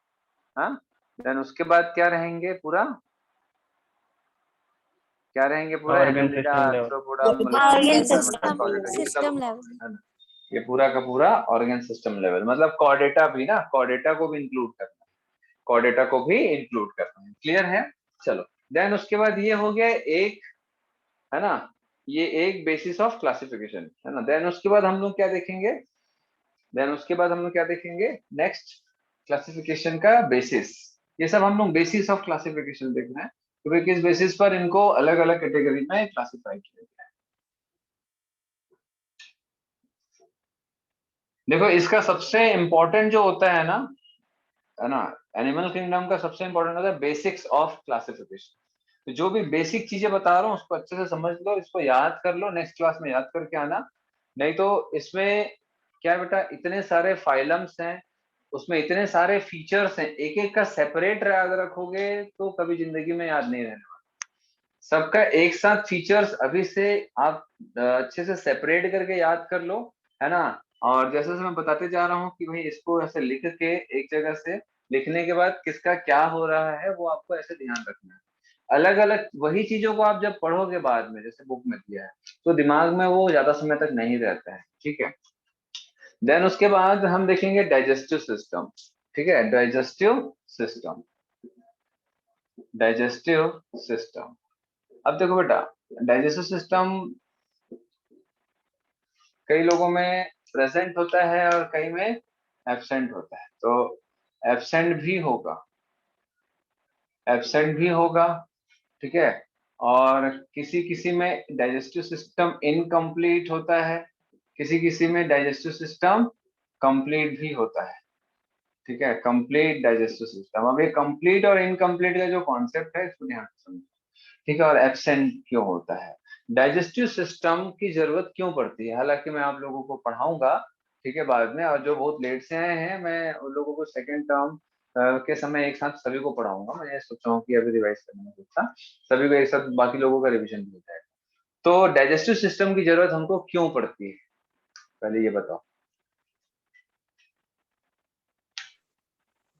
हाँ। देन उसके बाद क्या रहेंगे, पूरा क्या रहेंगे, पूरा Organ Annelida, system level. Arthropoda, Organ system level. ये पूरा का पूरा ऑर्गन सिस्टम लेवल, मतलब कॉर्डेटा भी ना, कॉर्डेटा को भी इंक्लूड करना है, कॉर्डेटा को भी इंक्लूड करना है, क्लियर है। चलो देन उसके बाद ये हो गया एक, है ना, ये एक बेसिस ऑफ क्लासिफिकेशन है ना। देन उसके बाद हम लोग क्या देखेंगे, नेक्स्ट क्लासिफिकेशन का बेसिस, ये सब हम लोग बेसिस ऑफ क्लासिफिकेशन देखना है कि भाई किस बेसिस पर इनको अलग अलग कैटेगरी में क्लासिफाई किया गया है। देखो इसका सबसे इंपॉर्टेंट जो होता है ना, एनिमल किंगडम का सबसे इंपॉर्टेंट होता है बेसिक्स ऑफ क्लासिफिकेशन। तो जो भी बेसिक चीजें बता रहा हूँ उसको अच्छे से समझ लो, इसको याद कर लो, नेक्स्ट क्लास में याद करके आना। नहीं तो इसमें क्या है बेटा, इतने सारे फाइलम्स हैं, उसमें इतने सारे फीचर्स हैं, एक एक का सेपरेट याद रखोगे तो कभी जिंदगी में याद नहीं रहने वाला। सबका एक साथ फीचर्स अभी से आप अच्छे से सेपरेट करके याद कर लो, है ना। और जैसे मैं बताते जा रहा हूँ कि भाई इसको ऐसे लिख के एक जगह से लिखने के बाद किसका क्या हो रहा है वो आपको ऐसे ध्यान रखना है। अलग अलग वही चीजों को आप जब पढ़ोगे बाद में, जैसे बुक में दिया है, तो दिमाग में वो ज्यादा समय तक नहीं रहता है, ठीक है। देन उसके बाद हम देखेंगे डाइजेस्टिव सिस्टम, ठीक है, डाइजेस्टिव सिस्टम। अब देखो बेटा, डाइजेस्टिव सिस्टम कई लोगों में प्रेजेंट होता है और कई में एब्सेंट होता है, तो एब्सेंट भी होगा, ठीक है। और किसी किसी में डाइजेस्टिव सिस्टम इनकम्प्लीट होता है, किसी किसी में डाइजेस्टिव सिस्टम कंप्लीट भी होता है, ठीक है, कंप्लीट डाइजेस्टिव सिस्टम। अब ये कंप्लीट और इनकम्प्लीट का जो कॉन्सेप्ट है इसको ध्यान से समझो, ठीक है। और एब्सेंट क्यों होता है, डाइजेस्टिव सिस्टम की जरूरत क्यों पड़ती है, हालांकि मैं आप लोगों को पढ़ाऊंगा, ठीक है, बाद में। और जो बहुत लेट से आए हैं मैं उन लोगों को सेकेंड टर्म के समय एक साथ सभी को पढ़ाऊंगा। मैं ये सोच रहा हूँ कि अभी रिवाइज करने में सोचा सभी को एक साथ, बाकी लोगों का रिविजन भी हो जाएगा। तो डाइजेस्टिव सिस्टम की जरूरत हमको क्यों पड़ती है, पहले ये बताओ।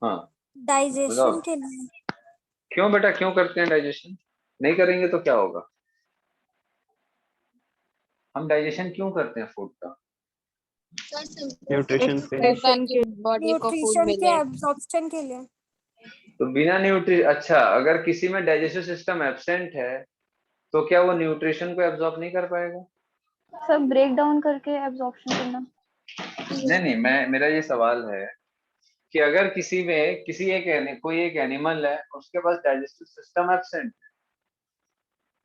हाँ डाइजेशन के लिए। क्यों बेटा, क्यों करते हैं डाइजेशन, नहीं करेंगे तो क्या होगा, हम डाइजेशन क्यों करते हैं फूड का, Nutrition से। बॉडी को फूड न्यूट्रिशन के मिले। एब्जॉर्प्शन के लिए। तो बिना अच्छा, अगर किसी में डाइजेस्टिव सिस्टम एब्सेंट है तो क्या वो न्यूट्रिशन को एब्जॉर्ब नहीं कर पाएगा? सब ब्रेक डाउन करके एब्जॉर्प्शन करना। नहीं, मेरा ये सवाल है कि अगर किसी में कोई एक एनिमल है उसके पास डाइजेस्टिव सिस्टम एब्सेंट है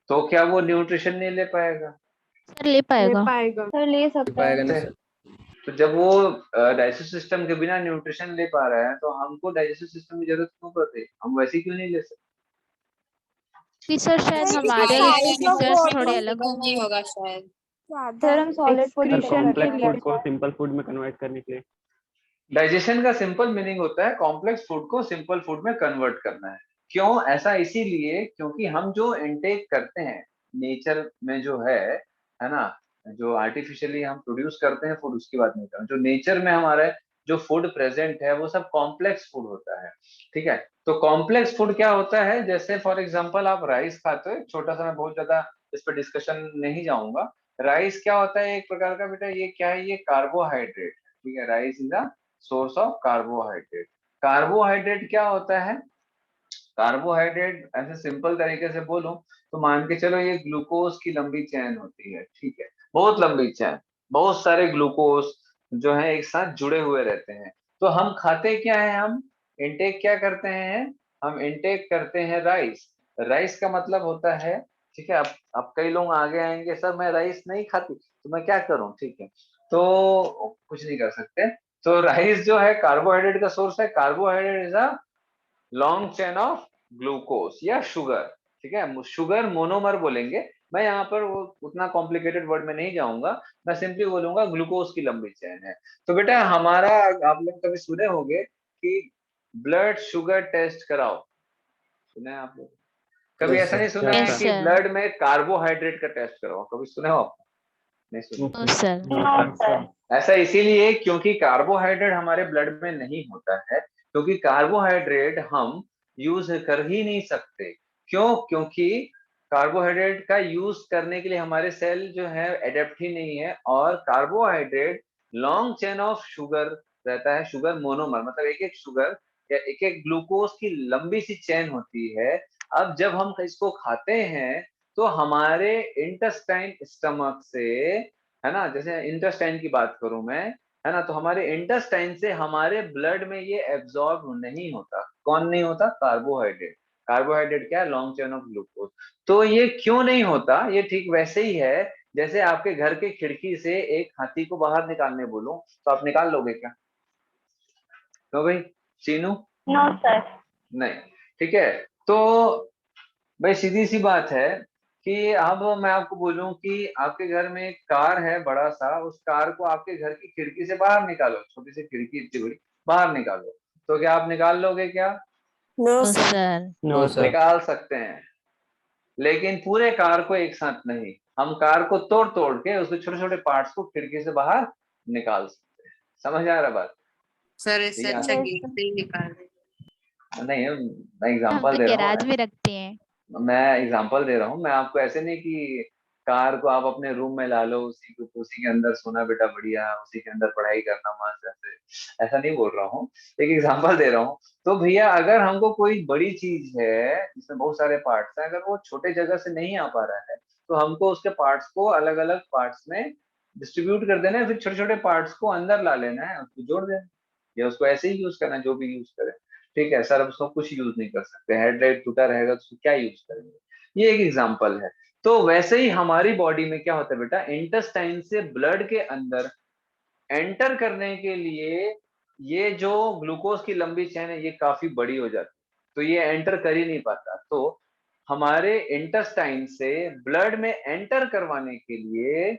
तो क्या वो न्यूट्रिशन नहीं ले पाएगा? सर ले ले पाएगा। पाएगा। सर ले सकता है। तो जब वो डाइजेस्टिव सिस्टम के बिना न्यूट्रिशन ले पा रहा है तो हमको डाइजेस्टिव सिस्टम की जरूरत क्यों पड़ती है, हम वैसे क्यों नहीं ले सकते? कि सर शायद Sir, हमारे size of फीचर्स body थोड़े अलग होंगे। नहीं होगा शायद। सर हम solid food sir Excretion complex के लिए। फूड को सिंपल फूड में कन्वर्ट करने के लिए। डाइजेशन का सिंपल मीनिंग होता है कॉम्प्लेक्स फूड को सिंपल फूड में कन्वर्ट करना है। क्यों ऐसा? इसीलिए क्योंकि हम जो इनटेक करते हैं नेचर में जो है ना, जो आर्टिफिशियली हम प्रोड्यूस करते हैं फूड, उसकी बात नहीं कर रहा हूं, जो नेचर में हमारे जो फूड प्रेजेंट है वो सब कॉम्प्लेक्स फूड होता है, ठीक है। तो कॉम्प्लेक्स फूड क्या होता है, जैसे फॉर एग्जांपल आप राइस खाते हो, छोटा सा, मैं बहुत ज्यादा इस पर डिस्कशन नहीं जाऊंगा। राइस क्या होता है एक प्रकार का बेटा, ये क्या है, ये कार्बोहाइड्रेट, ठीक है, rice is the source of carbohydrate. Carbohydrate क्या होता है, कार्बोहाइड्रेट ऐसे सिंपल तरीके से बोलूं तो मान के चलो ये ग्लूकोज की लंबी चेन होती है, ठीक है, बहुत लंबी चेन, बहुत सारे ग्लूकोज, जो है एक साथ जुड़े हुए रहते हैं। तो हम खाते क्या है, हम इनटेक क्या करते हैं, हम इनटेक करते हैं राइस। राइस का मतलब होता है, ठीक है, अब कई लोग आगे आएंगे, सर मैं राइस नहीं खाती तो मैं क्या करूं, ठीक है, तो कुछ नहीं कर सकते। तो राइस जो है कार्बोहाइड्रेट का सोर्स है। Carbohydrate is a long chain of glucose या शुगर, ठीक है, शुगर मोनोमर बोलेंगे। मैं यहाँ पर वो उतना कॉम्प्लिकेटेड वर्ड में नहीं जाऊंगा, मैं सिंपली बोलूंगा ग्लूकोज की लंबी चेन है। तो बेटा हमारा, आप लोग कभी सुने होंगे कि ब्लड शुगर टेस्ट कराओ, सुने हैं आप लोग? कभी Yes, ऐसा नहीं sir. सुना है Yes, कि sir. ब्लड में कार्बोहाइड्रेट का टेस्ट कराओ, कभी सुने हो आप? नहीं सुने। No, sir. No, sir. ऐसा इसीलिए क्योंकि कार्बोहाइड्रेट हमारे ब्लड में नहीं होता है, क्योंकि कार्बोहाइड्रेट हम यूज कर ही नहीं सकते। क्यों? क्योंकि कार्बोहाइड्रेट का यूज करने के लिए हमारे सेल जो है एडेप्ट ही नहीं है। और carbohydrate long chain of sugar रहता है, शुगर मोनोमर, मतलब एक एक शुगर या एक एक ग्लूकोज की लंबी सी चेन होती है। अब जब हम इसको खाते हैं तो हमारे इंटेस्टाइन स्टमक से, है ना, जैसे इंटेस्टाइन की बात करूं मैं, है ना, तो हमारे इंटेस्टाइन से हमारे ब्लड में ये एब्जॉर्ब नहीं होता। कौन नहीं होता? कार्बोहाइड्रेट। कार्बोहाइड्रेट क्या है? Long chain of glucose. तो ये क्यों नहीं होता? ये ठीक वैसे ही है जैसे आपके घर के खिड़की से एक हाथी को बाहर निकालने बोलो तो आप निकाल लोगे क्या? तो भाई चीनू, No, sir. नहीं, ठीक है। तो भाई सीधी सी बात है कि अब मैं आपको बोलूं कि आपके घर में एक कार है बड़ा सा, उस कार को आपके घर की खिड़की से बाहर निकालो, छोटी सी खिड़की इतनी बड़ी, बाहर निकालो, तो क्या आप निकाल लोगे क्या? No, sir. No, sir. निकाल सकते हैं, लेकिन पूरे कार को एक साथ नहीं। हम कार को तोड़ तोड़ के उसके छोटे छोटे पार्ट्स को खिड़की से बाहर निकाल सकते हैं। समझ आ रहा बात? सर इससे ठीक है। अच्छा Yes, गेट sir. से ही निकाल दे। नहीं, मैं हम एग्जांपल तो दे रहा गैराज हूँ, में रखते हैं। मैं एग्जांपल दे रहा हूँ। मैं आपको ऐसे नहीं कि कार को आप अपने रूम में ला लो, उसी के अंदर सोना बेटा बढ़िया, उसी के अंदर पढ़ाई करना मस्त, ऐसा नहीं बोल रहा हूँ, एक एग्जांपल दे रहा हूँ। तो भैया अगर हमको कोई बड़ी चीज है जिसमें बहुत सारे पार्ट्स हैं, अगर वो छोटे जगह से नहीं आ पा रहा है तो हमको उसके पार्ट्स को अलग अलग पार्ट्स में डिस्ट्रीब्यूट कर देना है, फिर छोटे छोटे पार्ट्स को अंदर ला लेना है, उसको जोड़ देना, या उसको ऐसे ही यूज करना है, जो भी यूज करे। ठीक है सर, अब उसको कुछ यूज नहीं कर सकते, हेडलाइट टूटा रहेगा तो उसको क्या यूज करेंगे। ये एक एग्जांपल है। तो वैसे ही हमारी बॉडी में क्या होता है बेटा, इंटेस्टाइन से ब्लड के अंदर एंटर करने के लिए ये जो ग्लूकोज की लंबी चेन है ये काफी बड़ी हो जाती है, तो ये एंटर कर ही नहीं पाता। तो हमारे इंटेस्टाइन से ब्लड में एंटर करवाने के लिए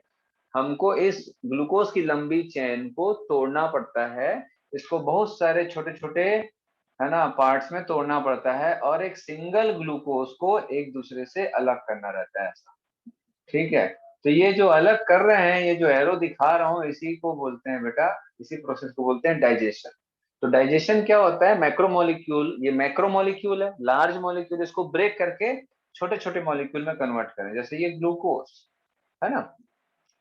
हमको इस ग्लूकोज की लंबी चेन को तोड़ना पड़ता है। इसको बहुत सारे छोटे छोटे, है ना, पार्ट्स में तोड़ना पड़ता है और एक सिंगल ग्लूकोज को एक दूसरे से अलग करना रहता है ऐसा। ठीक है, तो ये जो अलग कर रहे हैं, ये जो एरो दिखा रहा हूँ, इसी को बोलते हैं बेटा, इसी प्रोसेस को बोलते हैं डाइजेशन। तो डाइजेशन क्या होता है? मैक्रोमोलिक्यूल, ये मैक्रोमोलिक्यूल है, लार्ज मॉलिक्यूल, इसको ब्रेक करके छोटे छोटे मॉलिक्यूल में कन्वर्ट करें, जैसे ये ग्लूकोज है ना।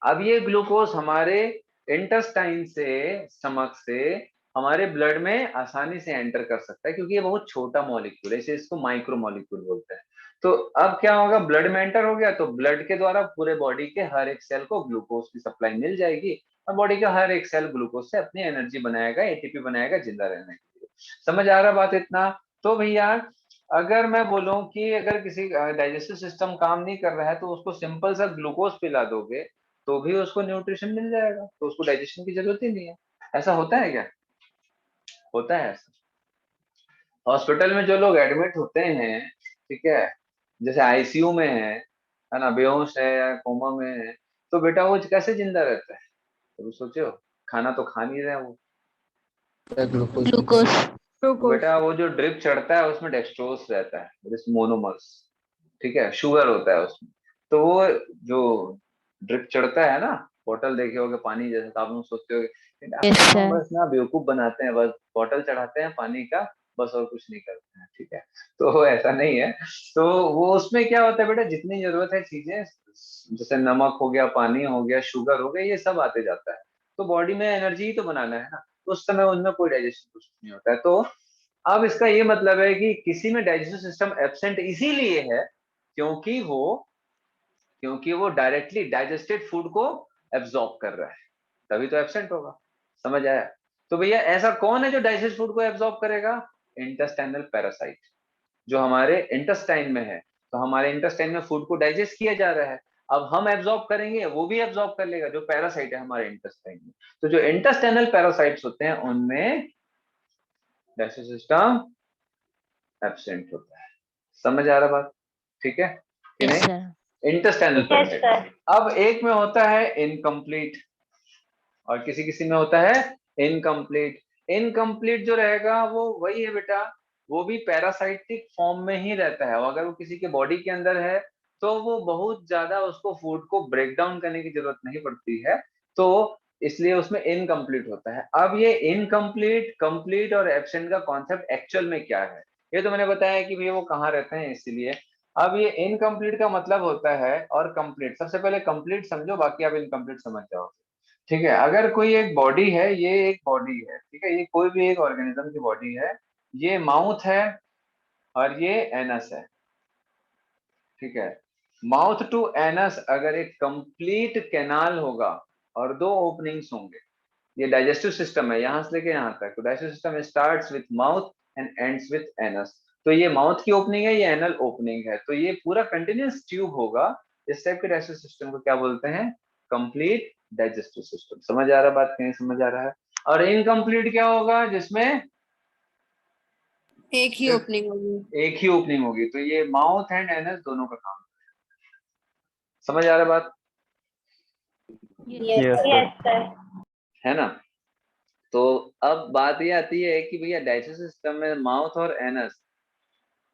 अब ये ग्लूकोज हमारे इंटेस्टाइन से, स्टमक से हमारे ब्लड में आसानी से एंटर कर सकता है, क्योंकि ये बहुत छोटा मॉलिक्यूल है, इसे इसको माइक्रो मॉलिक्यूल बोलते हैं। तो अब क्या होगा, ब्लड में एंटर हो गया तो ब्लड के द्वारा पूरे बॉडी के हर एक सेल को ग्लूकोज की सप्लाई मिल जाएगी, और बॉडी का हर एक सेल ग्लूकोज से अपनी एनर्जी बनाएगा, एटीपी बनाएगा जिंदा रहने के लिए। समझ आ रहा बात इतना? तो भैया अगर मैं बोलूं कि अगर किसी डाइजेस्टिव सिस्टम काम नहीं कर रहा है तो उसको सिंपल सा ग्लूकोज पिला दोगे तो भी उसको न्यूट्रिशन मिल जाएगा, तो उसको डाइजेशन की जरूरत ही नहीं है। ऐसा होता है क्या? होता है ऐसा। हॉस्पिटल में जो लोग एडमिट होते हैं, ठीक है, जैसे आईसीयू में है ना, बेहोश है या कोमा में है, तो बेटा वो कैसे जिंदा रहता है? तो सोचो, खाना तो खा नहीं रहा है वो। Glucose. ग्लूकोज। तो Glucose. बेटा वो जो ड्रिप चढ़ता है उसमें डेक्सट्रोज रहता है, मोनोमर्स, ठीक है, शुगर होता है उसमें। तो वो जो ड्रिप चढ़ता है ना, बोतल देखे होगे पानी जैसे, तो आप लोग सोचते हो Yes, हम sir. बस ना बेवकूफ बनाते हैं, बस बोतल चढ़ाते हैं पानी का, बस और कुछ नहीं करते हैं, ठीक है। तो ऐसा नहीं है। तो वो उसमें क्या होता है बेटा, जितनी जरूरत है चीजें, जैसे नमक हो गया, पानी हो गया, शुगर हो गया, ये सब आते जाता है। तो बॉडी में एनर्जी ही तो बनाना है ना, तो उस समय उनमें कोई डाइजेशन कुछ नहीं होता है। तो अब इसका ये मतलब है कि किसी में डाइजेस्टिव सिस्टम एब्सेंट इसीलिए है क्योंकि वो डायरेक्टली डाइजेस्टेड फूड को एब्जॉर्ब कर रहा है, तभी तो एब्सेंट होगा। समझ आया? तो भैया ऐसा कौन है जो डाइजेस्ट फूड को एब्जॉर्ब करेगा? इंटेस्टाइनल पैरासाइट, जो हमारे इंटेस्टाइन में है। तो हमारे इंटेस्टाइन में फूड को डाइजेस्ट किया जा रहा है, अब हम एब्जॉर्ब करेंगे, वो भी एब्जॉर्ब कर लेगा, जो पैरासाइट है हमारे इंटेस्टाइन में। तो जो इंटेस्टाइनल पैरासाइट्स होते हैं उनमें डाइजेस्टिव सिस्टम एब्सेंट होता है। समझ आ रहा बात? ठीक है कि Yes, नहीं? sir. Intestinal Yes, parasite. sir. अब एक में होता है इनकम्प्लीट और किसी किसी में होता है इनकम्प्लीट। इनकम्प्लीट जो रहेगा वो वही है बेटा, वो भी पैरासाइटिक फॉर्म में ही रहता है, और अगर वो किसी के बॉडी के अंदर है तो वो बहुत ज्यादा उसको फूड को ब्रेक डाउन करने की जरूरत नहीं पड़ती है, तो इसलिए उसमें इनकम्प्लीट होता है। अब ये इनकम्प्लीट, कंप्लीट और एब्सेंट का कॉन्सेप्ट एक्चुअल में क्या है, ये तो मैंने बताया कि भैया वो कहाँ रहते हैं इसीलिए। अब ये इनकम्प्लीट का मतलब होता है और कंप्लीट, सबसे पहले कंप्लीट समझो, बाकी आप इनकम्प्लीट समझ जाओ। ठीक है, अगर कोई एक बॉडी है, ये एक बॉडी है, ठीक है, ये कोई भी एक ऑर्गेनिज्म की बॉडी है, ये माउथ है और ये एनस है। ठीक है, माउथ टू एनस अगर एक कंप्लीट कैनाल होगा और दो ओपनिंग्स होंगे, ये डाइजेस्टिव सिस्टम है यहाँ से लेके यहाँ तक, तो digestive system starts with mouth and ends with anus. तो ये माउथ की ओपनिंग है, ये एनल ओपनिंग है, तो ये पूरा कंटिन्यूस ट्यूब होगा। इस टाइप के डाइजेस्टिव सिस्टम को क्या बोलते हैं? Complete digestive system. समझ आ रहा बात, कहीं समझ आ रहा है? और इनकम्प्लीट क्या होगा? जिसमें एक ही ओपनिंग होगी। एक ही ओपनिंग होगी, तो ये माउथ एंड एनस दोनों का काम। समझ आ रहा बात? Yes, Yes, sir. yes, sir. है ना? तो अब बात ये आती है कि भैया डाइजेस्टिव सिस्टम में माउथ और एनस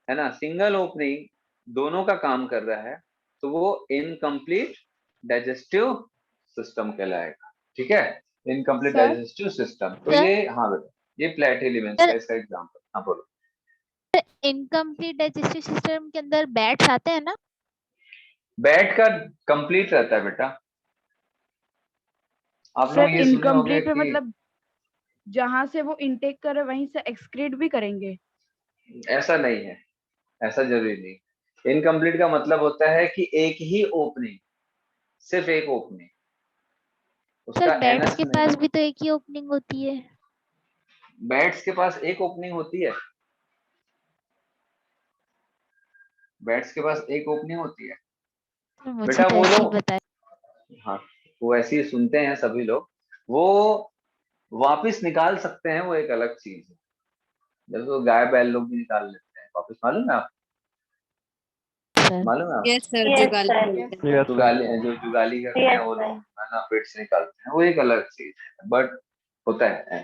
है ना, सिंगल ओपनिंग दोनों का काम कर रहा है, तो वो इनकम्प्लीट डाइजेस्टिव सिस्टम कहलाएगा। ठीक है, इनकम्प्लीट Sir? Digestive system. तो Sir? ये, हाँ बेटा, ये प्लेटिहेल्मिन्थ का इसका एग्जांपल। हाँ बोलो। इनकम्प्लीट डाइजेस्टिव सिस्टम के अंदर बैट्स आते हैं ना? बैट का कंप्लीट रहता है बेटा, आप सर लोग ये सुने होंगे इनकम्प्लीट में कि मतलब जहां से वो इनटेक करे वहीं से एक्सक्रीट भी करेंगे? ऐसा नहीं है, ऐसा जरूरी नहीं। इनकम्प्लीट का मतलब होता है कि एक ही ओपनिंग, सिर्फ एक ओपनिंग, सर उसका बैट्स एनस के नहीं। पास भी तो एक ही ओपनिंग होती है। बैट्स के पास एक ओपनिंग होती है, बैट्स के पास एक ओपनिंग होती है तो मुझे बेटा। तो वो ऐसे ही लोग, बताया। हाँ, वो ऐसे ही सुनते हैं सभी लोग, वो वापस निकाल सकते हैं, वो एक अलग चीज है। जैसे वो गाय बैल लोग भी निकाल लेते हैं वापस, मालूम है आप? सर मालूम है आप? यस सर, Yes, जुगाली sir. बोलते हैं। Yes, sir. जुगाली, जो जुगाली करते हैं Yes, वो sir. लोग, है ना, पेट से निकालते हैं, वो एक अलग चीज है, बट होता है।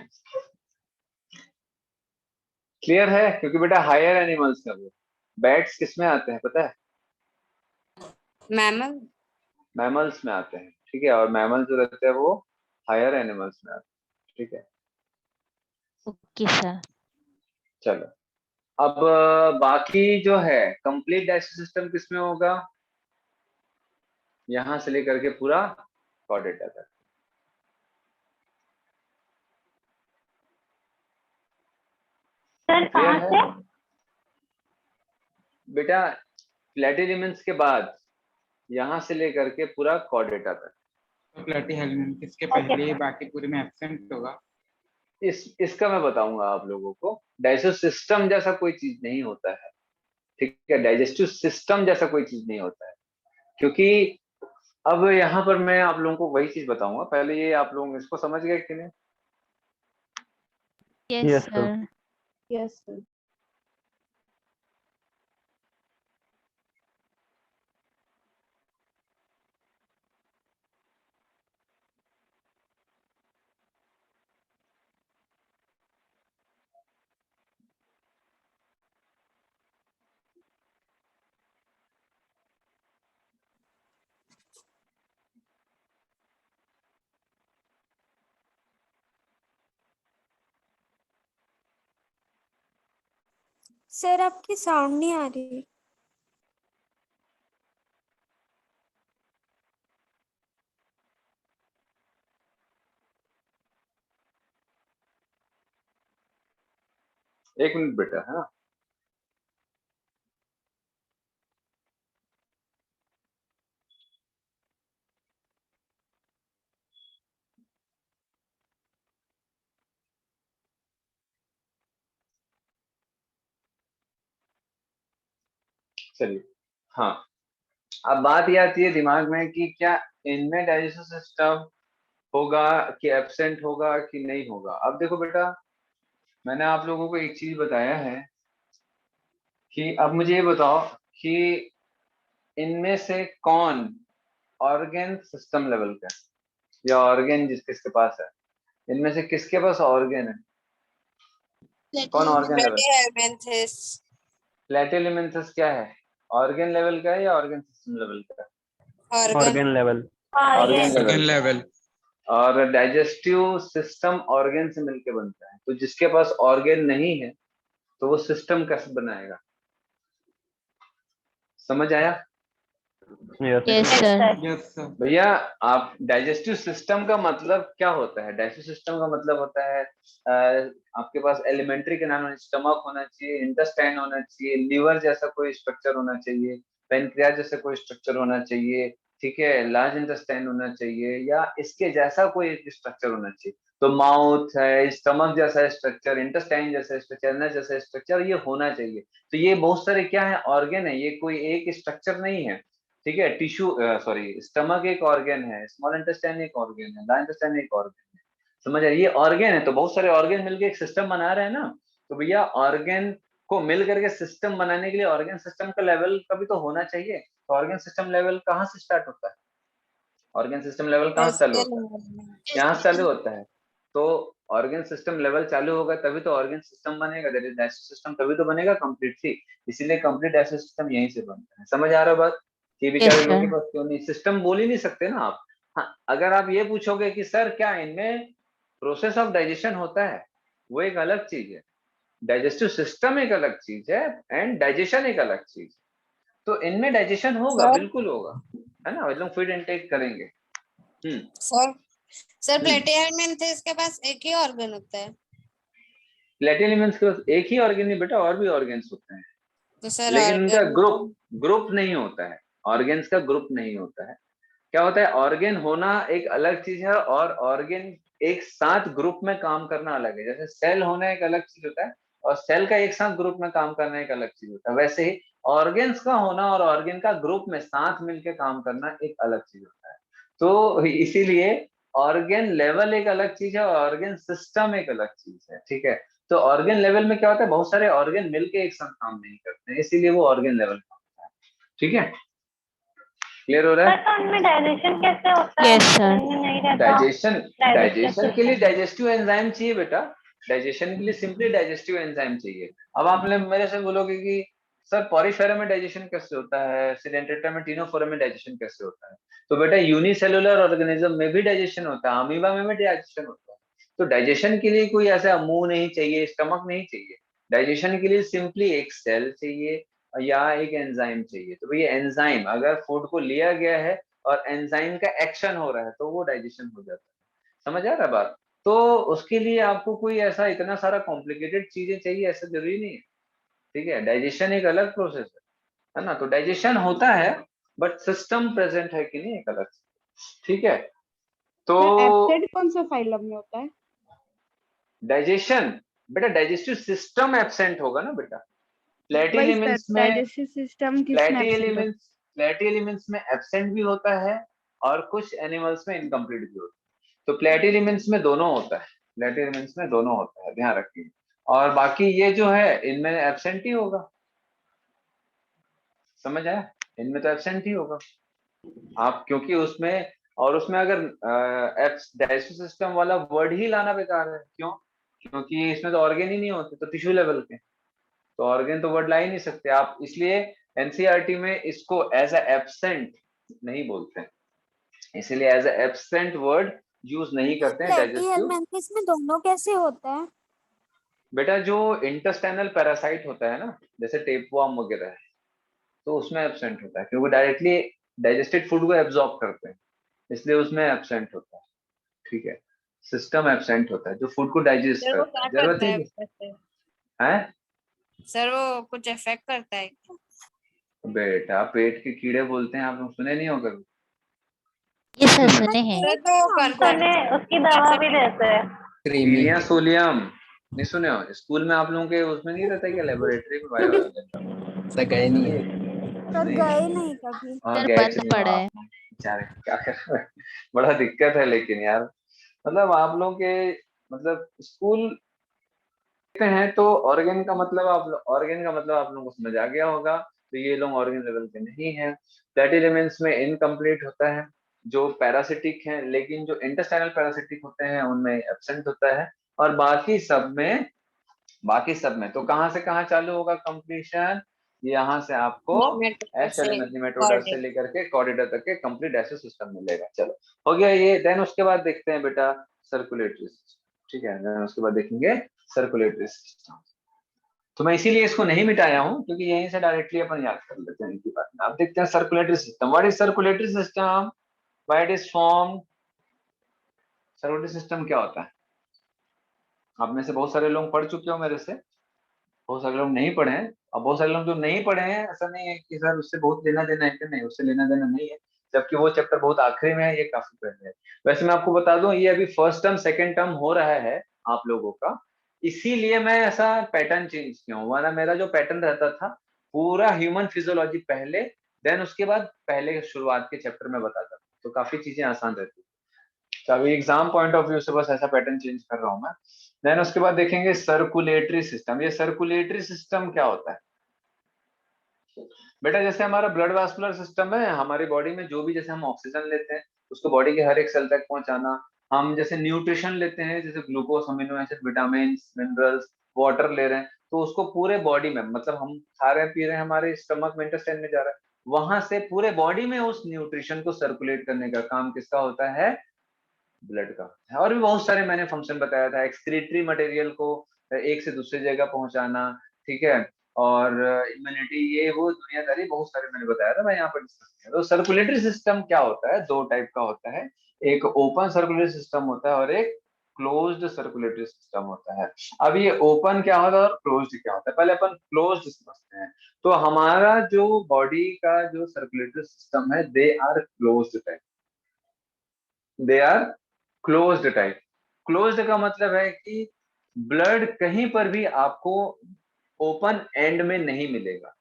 क्लियर है? क्योंकि बेटा हायर एनिमल्स का वो, बैट्स किस में आते हैं पता है? मैमल। मैमल्स में आते हैं। ठीक है, और मैमल जो रहते हैं वो हायर एनिमल्स में आते हैं। ठीक है, ओके सर। चलो। अब बाकी जो है कंप्लीट डाइजेस्टिव सिस्टम किसमें होगा? यहां से लेकर के पूरा कॉर्डेटा तक। सर क्लियर कहाँ है से? बेटा? प्लेटिहेल्मिन्थ्स के बाद यहां से लेकर के पूरा कॉर्डेटा तक। तो प्लेटिहेल्मिन्थ इसके Okay, पहले sir. बाकी पूरे में एब्सेंट होगा। इसका मैं बताऊंगा आप लोगों को। डाइजेस्टिव सिस्टम जैसा कोई चीज नहीं होता है, ठीक है, डाइजेस्टिव सिस्टम जैसा कोई चीज नहीं होता है, क्योंकि अब यहाँ पर मैं आप लोगों को वही चीज बताऊंगा। पहले ये आप लोग इसको समझ गए कि नहीं? Yes Yes, sir. Sir. Yes, sir. Sir आपकी साउंड नहीं आ रही। एक मिनट बेटा, है ना। चलिए, हाँ, अब बात ये आती है दिमाग में कि क्या इनमें डाइजेस्टिव सिस्टम होगा कि एब्सेंट होगा कि नहीं होगा। अब देखो बेटा, मैंने आप लोगों को एक चीज बताया है कि अब मुझे ये बताओ कि इनमें से कौन ऑर्गेन सिस्टम लेवल का है, या ऑर्गेन जिस किसके पास है, इनमें से किसके पास ऑर्गेन है, कौन ऑर्गेन लेवल? Platyhelminthes. प्लेटिहेल्मिन्थस क्या है, ऑर्गेन लेवल का है या ऑर्गेन सिस्टम लेवल का है? Organ. Organ level. Organ organ level. level. और डाइजेस्टिव सिस्टम ऑर्गेन से मिलके बनता है, तो जिसके पास ऑर्गेन नहीं है तो वो सिस्टम कैसे बनाएगा? समझ आया yes yes sir. Yes sir. भैया? आप डाइजेस्टिव सिस्टम का मतलब क्या होता है? डाइजेस्टिव सिस्टम का मतलब होता है आपके पास एलिमेंट्री कैनाल, स्टमक होना चाहिए, इंटेस्टाइन होना चाहिए, लीवर जैसा कोई स्ट्रक्चर होना चाहिए, पेनक्रियास जैसा कोई स्ट्रक्चर होना चाहिए, ठीक है, लार्ज इंटेस्टाइन होना चाहिए, या इसके जैसा कोई एक स्ट्रक्चर होना चाहिए। तो माउथ है, स्टमक जैसा स्ट्रक्चर, इंटेस्टाइन जैसा स्ट्रक्चर, जैसा स्ट्रक्चर ये होना चाहिए। तो ये बहुत सारे क्या है, ऑर्गेन है, ये कोई एक स्ट्रक्चर नहीं है, ठीक है। टिश्यू, सॉरी, स्टमक एक ऑर्गेन है, स्मॉल इंटेस्टाइन एक ऑर्गेन है, लार्ज इंटेस्टाइन एक ऑर्गेन है। समझ आ रही है? ये ऑर्गेन है, तो बहुत सारे ऑर्गेन मिलके एक सिस्टम बना रहे हैं ना। तो भैया ऑर्गेन को मिल करके सिस्टम बनाने के लिए ऑर्गेन सिस्टम का लेवल का भी तो होना चाहिए। तो ऑर्गेन सिस्टम लेवल कहाँ से स्टार्ट होता है? ऑर्गेन सिस्टम लेवल कहाँ से चालू होता है? यहाँ से चालू होता है। तो ऑर्गेन सिस्टम लेवल चालू होगा तभी तो ऑर्गेन सिस्टम बनेगा, दैट इज डाइजेस्टिव सिस्टम, तभी तो बनेगा कंप्लीटली। इसीलिए कंप्लीट डाइजेस्टिव सिस्टम यहीं से बनता है। समझ आ रहा है बात? कि बेचारे Yes, लोगों के sir. पास क्यों नहीं सिस्टम बोल ही नहीं सकते ना आप। हाँ, अगर आप ये पूछोगे कि सर क्या इनमें प्रोसेस ऑफ डाइजेशन होता है, वो एक अलग चीज है। डाइजेस्टिव सिस्टम एक अलग चीज है एंड डाइजेशन एक अलग चीज। तो इनमें डाइजेशन होगा, Sir? बिल्कुल होगा, है ना। एकदम फूड इनटेक करेंगे। सर प्लेटिहेल्मिन्थेस के पास एक ही ऑर्गन होता है। प्लेटिहेल्मिन्थेस के पास एक ही ऑर्गन नहीं बेटा, और भी ऑर्गन्स होते हैं, तो सर लेकिन उनका organ- ग्रुप नहीं होता है। ऑर्गन्स का ग्रुप नहीं होता है। क्या होता है, ऑर्गन होना एक अलग चीज है और ऑर्गन एक साथ ग्रुप में काम करना अलग है। जैसे सेल होना एक अलग चीज होता है और सेल का एक साथ ग्रुप में काम करना एक अलग चीज होता है, वैसे ही ऑर्गन्स का होना और ऑर्गन का ग्रुप में साथ मिलकर काम करना एक अलग चीज होता है। तो इसीलिए ऑर्गन लेवल एक अलग चीज है और ऑर्गन सिस्टम एक अलग चीज है, ठीक है। तो ऑर्गन लेवल में क्या होता है, बहुत सारे ऑर्गन मिलके एक साथ काम नहीं करते हैं, इसीलिए वो ऑर्गन लेवल का होता है, ठीक है। क्लियर हो रहा है? सर तो उनमें डाइजेशन कैसे होता है? Yes, sir. समझ में नहीं रहता। डाइजेशन Digestive डाइजेशन के लिए system. डाइजेस्टिव एंजाइम चाहिए बेटा। डाइजेशन के लिए सिंपली डाइजेस्टिव एंजाइम चाहिए। अब आप मेरे से बोलोगे कि सर पॉरीफेरा में डाइजेशन कैसे होता है, सिडेंटेटा में, टिनोफोरा में डाइजेशन कैसे होता है? तो बेटा यूनिसेलुलर ऑर्गेनिज्म में भी डाइजेशन होता है, अमीबा में भी डाइजेशन होता है। तो डाइजेशन के लिए कोई ऐसा मुंह नहीं चाहिए, स्टमक नहीं चाहिए। डाइजेशन के लिए सिंपली एक सेल चाहिए या एक एंजाइम चाहिए। तो भैया एंजाइम अगर फूड को लिया गया है और एंजाइम का एक्शन हो रहा है तो वो डाइजेशन हो जाता है। समझ आ रहा है बात? तो उसके लिए आपको कोई ऐसा इतना सारा कॉम्प्लिकेटेड चीजें चाहिए ऐसा जरूरी नहीं है, ठीक है। डाइजेशन एक अलग प्रोसेस है ना। तो डाइजेशन होता है बट सिस्टम प्रेजेंट है कि नहीं एक अलग, ठीक है। तो एब्सेंट कौन सा फाइलम में होता है? डाइजेशन बेटा, डाइजेस्टिव सिस्टम एब्सेंट होगा ना बेटा। प्लेटी वही सर, एलिमेंट्स में डाइजेस्टिव सिस्टम किसमें प्लेटी absent होता है? प्लेटी एलिमेंट्स में एब्सेंट भी होता है और कुछ एनिमल्स में इनकम्प्लीट भी होता है। तो प्लेटी एलिमेंट्स में दोनों होता है, प्लेटी एलिमेंट्स में दोनों होता है, ध्यान रखिए। और बाकी ये जो है इनमें एब्सेंट ही होगा। समझ आया? इनमें तो एब्सेंट ही होगा आप, क्योंकि उसमें और उसमें अगर डाइजेस्टिव सिस्टम वाला वर्ड ही लाना बेकार है। क्यों? क्योंकि इसमें तो ऑर्गेन ही नहीं होते, तो टिश्यू लेवल के, तो ऑर्गेन तो वर्ड ला ही नहीं सकते आप। इसलिए एनसीईआरटी में इसको एज ए एब्सेंट नहीं बोलते हैं, इसीलिए as a absent word use नहीं करते हैं डाइजेस्टिव। प्लेटिहेल्मिन्थेस में दोनों कैसे होता है? बेटा जो इंटेस्टाइनल पैरासाइट होता है ना, जैसे टेपवर्म वगैरह है, तो उसमें एब्सेंट होता है क्योंकि डायरेक्टली डाइजेस्टेड फूड को एब्जॉर्ब करते हैं, इसलिए उसमें एब्सेंट होता है, ठीक है। सिस्टम एब्सेंट होता है जो फूड को डाइजेस्ट सर वो करता क्या है। जरूरत करता ही है नहीं वैसे? है। सर वो कुछ इफेक्ट करता है क्या? बेटा पेट के कीड़े बोलते हैं, आप लोग सुने नहीं हो कभी? ये सर सुने हैं। सर तो सुने, उसकी दवा भी देते हैं। क्रीमी ईलिया सोलियम नहीं सुने हो? स्कूल में आप लोगों के उसमें नहीं रहता क्या, लेबोरेटरी में बायोलॉजी? ऐसा कहे नहीं है। सर गए नहीं कभी। हाँ सर गए बंद चलो पड़ा है। आप बेचारे क्या कर रहे हैं। बड़ा दिक्कत है लेकिन यार, मतलब आप लोग के मतलब स्कूल देखते हैं तो ऑर्गेन का मतलब आप लोगों को समझ आ गया होगा। तो ये लोग ऑर्गेन लेवल के नहीं है। फ्लैटी एलिमेंट्स में इनकम्प्लीट होता है, जो पैरासिटिक है, लेकिन जो इंटेस्टाइनल पैरासिटिक होते हैं उनमें एब्सेंट होता है। और बाकी सब में तो कहाँ से कहाँ चालू होगा कंप्लीशन, यहाँ से आपको एस नेमेटोडर से लेकर के कॉरिडोर तक के कंप्लीट ऐसे सिस्टम मिलेगा। चलो हो गया ये। देन उसके बाद देखते हैं बेटा सर्कुलेटरी सिस्टम। ठीक है, देन उसके बाद देखेंगे सर्कुलेटरी सिस्टम। तो मैं इसीलिए इसको नहीं मिटाया हूँ क्योंकि यहीं से डायरेक्टली अपन याद कर लेते हैं इनकी बात में। अब देखते हैं circulatory system. What is circulatory system, why it is form. Circulatory system क्या होता है? आप में से बहुत सारे लोग पढ़ चुके हो मेरे से, बहुत सारे लोग नहीं पढ़े हैं। अब बहुत सारे लोग जो नहीं पढ़े हैं, ऐसा नहीं है कि सर उससे बहुत लेना देना है कि नहीं, उससे लेना देना नहीं है, जबकि वो चैप्टर बहुत आखिरी में है, ये काफी पहले है। वैसे मैं आपको बता दूं, ये अभी फर्स्ट टर्म सेकंड टर्म हो रहा है आप लोगों का, इसीलिए मैं ऐसा पैटर्न चेंज किया हूँ। वरना मेरा जो पैटर्न रहता था पूरा ह्यूमन फिजियोलॉजी पहले, देन उसके बाद पहले शुरुआत के चैप्टर में बताता था, तो काफी चीजें आसान रहती है। तो अभी एग्जाम पॉइंट ऑफ व्यू से बस ऐसा पैटर्न चेंज कर रहा हूँ मैं। देन उसके बाद देखेंगे सर्कुलेटरी सिस्टम। ये सर्कुलेटरी सिस्टम क्या होता है बेटा? जैसे हमारा ब्लड वास्कुलर सिस्टम है, हमारी बॉडी में जो भी, जैसे हम ऑक्सीजन लेते हैं उसको बॉडी के हर एक सेल तक पहुंचाना। हम जैसे न्यूट्रिशन लेते हैं, जैसे glucose, amino acid, vitamin, minerals, water ले रहे हैं, तो उसको पूरे बॉडी में, मतलब हम खा रहे हैं पी रहे हैं, हमारे स्टमक में इंटेस्टाइन में जा रहा है, वहां से पूरे बॉडी में उस न्यूट्रिशन को सर्कुलेट करने का काम किसका होता है? ब्लड का है। और भी बहुत सारे मैंने फंक्शन बताया था, एक्सक्रीटरी मटेरियल को एक से दूसरी जगह पहुंचाना, ठीक है, और इम्यूनिटी, ये वो दुनियादारी बहुत सारे मैंने बताया था, मैं यहाँ पर डिस्कस किया। तो सर्कुलेटरी सिस्टम क्या होता है? दो टाइप का होता है, एक ओपन सर्कुलेटरी सिस्टम होता है और एक क्लोज्ड सर्कुलेटरी सिस्टम होता है। अब ये ओपन क्या होता है और क्लोज्ड क्या होता है, पहले अपन क्लोज्ड समझते हैं। तो हमारा जो बॉडी का जो सर्कुलेटरी सिस्टम है, they are closed type, they are closed type. Closed का मतलब है कि ब्लड कहीं पर भी आपको ओपन एंड में नहीं मिलेगा,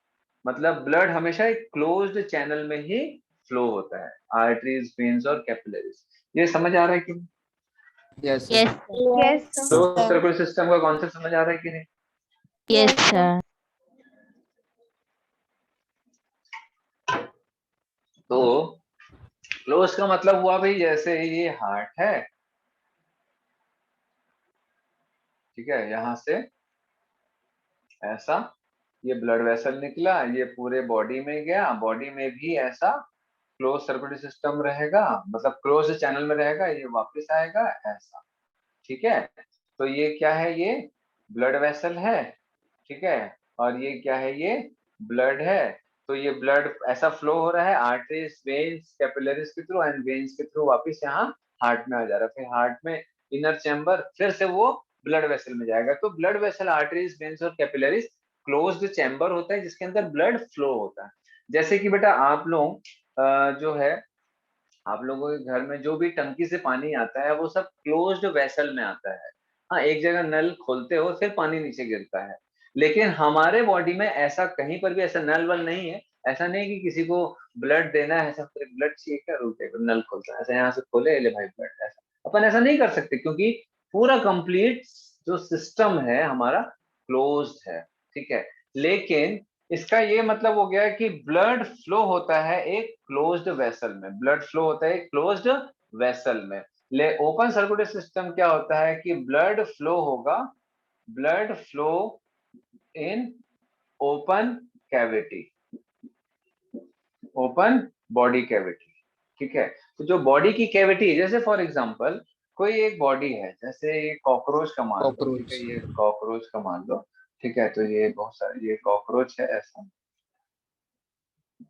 मतलब ब्लड हमेशा एक क्लोज्ड चैनल में ही फ्लो होता है, आर्टरीज, वेन्स और कैपिलरीज। ये समझ आ रहा है कि नहीं? Yes yes sir. Yes closed circular system का कॉन्सेप्ट समझ आ रहा है कि नहीं? Yes sir. तो क्लोज का मतलब हुआ भाई, जैसे ये हार्ट है, ठीक है, यहां से ऐसा ये ब्लड वेसल निकला, ये पूरे बॉडी में गया, बॉडी में भी ऐसा क्लोज सर्कुलेटरी सिस्टम रहेगा, मतलब क्लोज चैनल में रहेगा, ये वापस आएगा ऐसा, ठीक है। तो ये क्या है? ये ब्लड वेसल है, ठीक है, और ये क्या है? ये ब्लड है। तो ये ब्लड ऐसा फ्लो हो रहा है आर्टरीज, वेन्स, कैपिलरीज के थ्रू, एंड वेन्स के थ्रू वापस यहाँ हार्ट में आ जा रहा है, फिर हार्ट में इनर चैम्बर, फिर से वो ब्लड वेसल में जाएगा। तो ब्लड वेसल, आर्टरीज, वेन्स और कैपिलरीज क्लोज्ड चैम्बर होता है जिसके अंदर ब्लड फ्लो होता है। जैसे कि बेटा आप लोग जो है, आप लोगों के घर में जो भी टंकी से पानी आता है वो सब क्लोज्ड वेसल में आता है। हाँ, एक जगह नल खोलते हो फिर पानी नीचे गिरता है, लेकिन हमारे बॉडी में ऐसा कहीं पर भी ऐसा नल वल नहीं है। ऐसा नहीं कि किसी को ब्लड देना है, ऐसा फिर ब्लड चाहिए क्या, रूटे नल खोलता है ऐसा, यहाँ से खोले ले भाई ब्लड, ऐसा अपन ऐसा नहीं कर सकते क्योंकि पूरा कंप्लीट जो सिस्टम है हमारा क्लोज्ड है, ठीक है। लेकिन इसका ये मतलब हो गया कि ब्लड फ्लो होता है एक क्लोज्ड वेसल में, ब्लड फ्लो होता है एक क्लोज्ड वेसल में। ले ओपन सर्कुलेटरी सिस्टम क्या होता है कि ब्लड फ्लो होगा, blood flow in open cavity, open body cavity, ठीक है। तो जो बॉडी की कैविटी है, जैसे फॉर एग्जांपल कोई एक बॉडी है, जैसे ये कॉकरोच का मान लो, ठीक है, ये कॉकरोच का मान लो, ठीक है, तो ये बहुत सारे, ये कॉकरोच है ऐसा,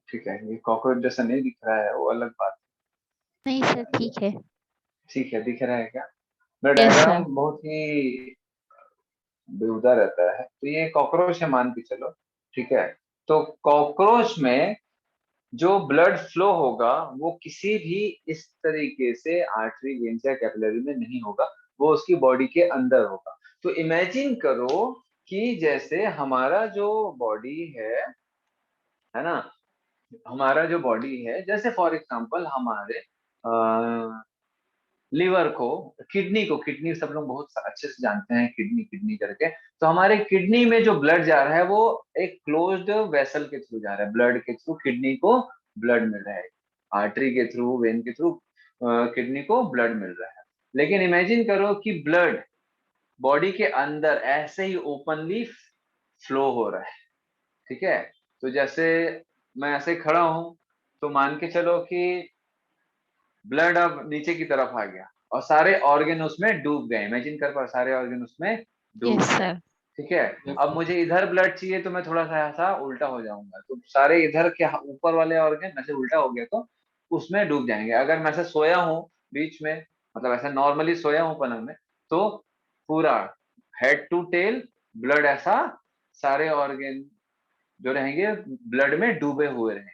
ठीक है, ये कॉकरोच जैसा नहीं दिख रहा है वो अलग बात, नहीं सर ठीक है। ठीक है, दिख रहा है क्या? मेरा यस डायग्राम सर। बहुत ही बेहुदा रहता है। तो ये कॉकरोच है मान के चलो, ठीक है। तो कॉकरोच में जो ब्लड फ्लो होगा वो किसी भी इस तरीके से आर्टरी, वेन्स या कैपिलरी में नहीं होगा, वो उसकी बॉडी के अंदर होगा। तो इमेजिन करो कि जैसे हमारा जो बॉडी है ना, हमारा जो बॉडी है, जैसे फॉर एग्जांपल हमारे लिवर को, किडनी सब लोग बहुत अच्छे से जानते हैं, किडनी करके। तो हमारे किडनी में जो ब्लड जा रहा है वो एक क्लोज्ड वेसल के थ्रू जा रहा है, ब्लड के थ्रू किडनी को ब्लड मिल रहा है, आर्टरी के थ्रू, वेन के थ्रू किडनी को ब्लड मिल रहा है। लेकिन इमेजिन करो कि ब्लड बॉडी के अंदर ऐसे ही ओपनली फ्लो हो रहा है, ठीक है। तो जैसे मैं ऐसे खड़ा हूं, तो मान के चलो कि ब्लड अब नीचे की तरफ आ गया और सारे ऑर्गन उसमें डूब गए। इमेजिन कर पा, सारे ऑर्गन उसमें डूब यस गए, सर। ठीक है। अब मुझे इधर ब्लड चाहिए तो मैं थोड़ा सा ऐसा उल्टा हो जाऊंगा, तो सारे इधर के ऊपर वाले ऑर्गन ऐसे उल्टा हो गया तो उसमें डूब जाएंगे। अगर मैं ऐसे सोया हूँ बीच में, मतलब ऐसा नॉर्मली सोया हूँ पलंग में, तो पूरा हेड टू टेल ब्लड ऐसा सारे ऑर्गन जो रहेंगे ब्लड में डूबे हुए रहेंगे।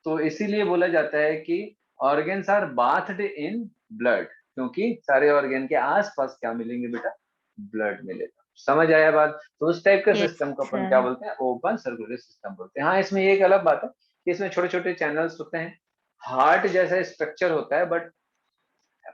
तो इसीलिए बोला जाता है कि organs are bathed in blood, क्योंकि सारे ऑर्गन के आसपास क्या मिलेंगे बेटा, ब्लड मिलेगा। समझ आया बात। तो उस टाइप का यस सिस्टम को अपन क्या सर। बोलते हैं, ओपन सर्कुलर सिस्टम बोलते हैं। हाँ, इसमें ये एक अलग बात है कि इसमें छोटे छोटे चैनल्स होते हैं, हार्ट जैसा स्ट्रक्चर होता है, बट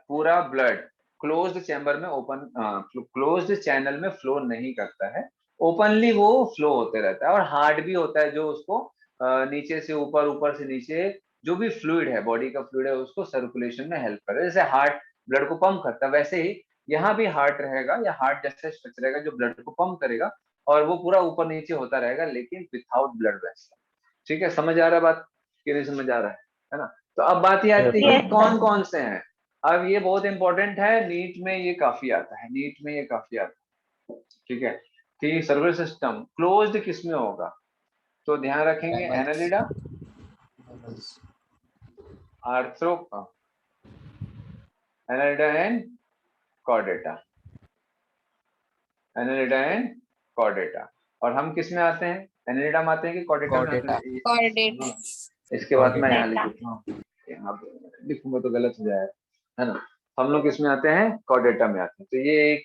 पूरा ब्लड क्लोज्ड चैम्बर में ओपन क्लोज्ड चैनल में फ्लो नहीं करता है, ओपनली वो फ्लो होते रहता है। और हार्ट भी होता है जो उसको नीचे से ऊपर, ऊपर से नीचे जो भी फ्लूइड है, बॉडी का फ्लूइड है, उसको सर्कुलेशन में हेल्प कर रहा है। जैसे हार्ट ब्लड को पंप करता है, वैसे ही यहाँ भी हार्ट रहेगा, या हार्ट जैसा स्ट्रक्चर रहेगा जो ब्लड को पंप करेगा, और वो पूरा ऊपर नीचे होता रहेगा, लेकिन विथआउट ब्लड वेसल। ठीक है, समझ आ रहा है बात कि नहीं समझ आ रहा है ना। तो अब बात ये आती है Yes, कि sir. कौन कौन से हैं। अब ये बहुत इंपॉर्टेंट है, नीट में ये काफी आता है, नीट में ये काफी आता है, ठीक है। कि सर्कुलर सिस्टम क्लोज्ड किस में होगा, तो ध्यान रखेंगे Annelida, arthro, Annelida and Chordata, Annelida and Chordata. और हम किस में आते हैं, एनालिडा में आते हैं कि कॉर्डेटा में आते हैं? Chordata. इसके बाद मैं यहाँ Chordata. लिख देता हूँ, यहाँ पे लिखूंगा तो गलत हो जाएगा, है ना। हम लोग किस में आते हैं, कॉर्डेटा में आते हैं। तो ये एक,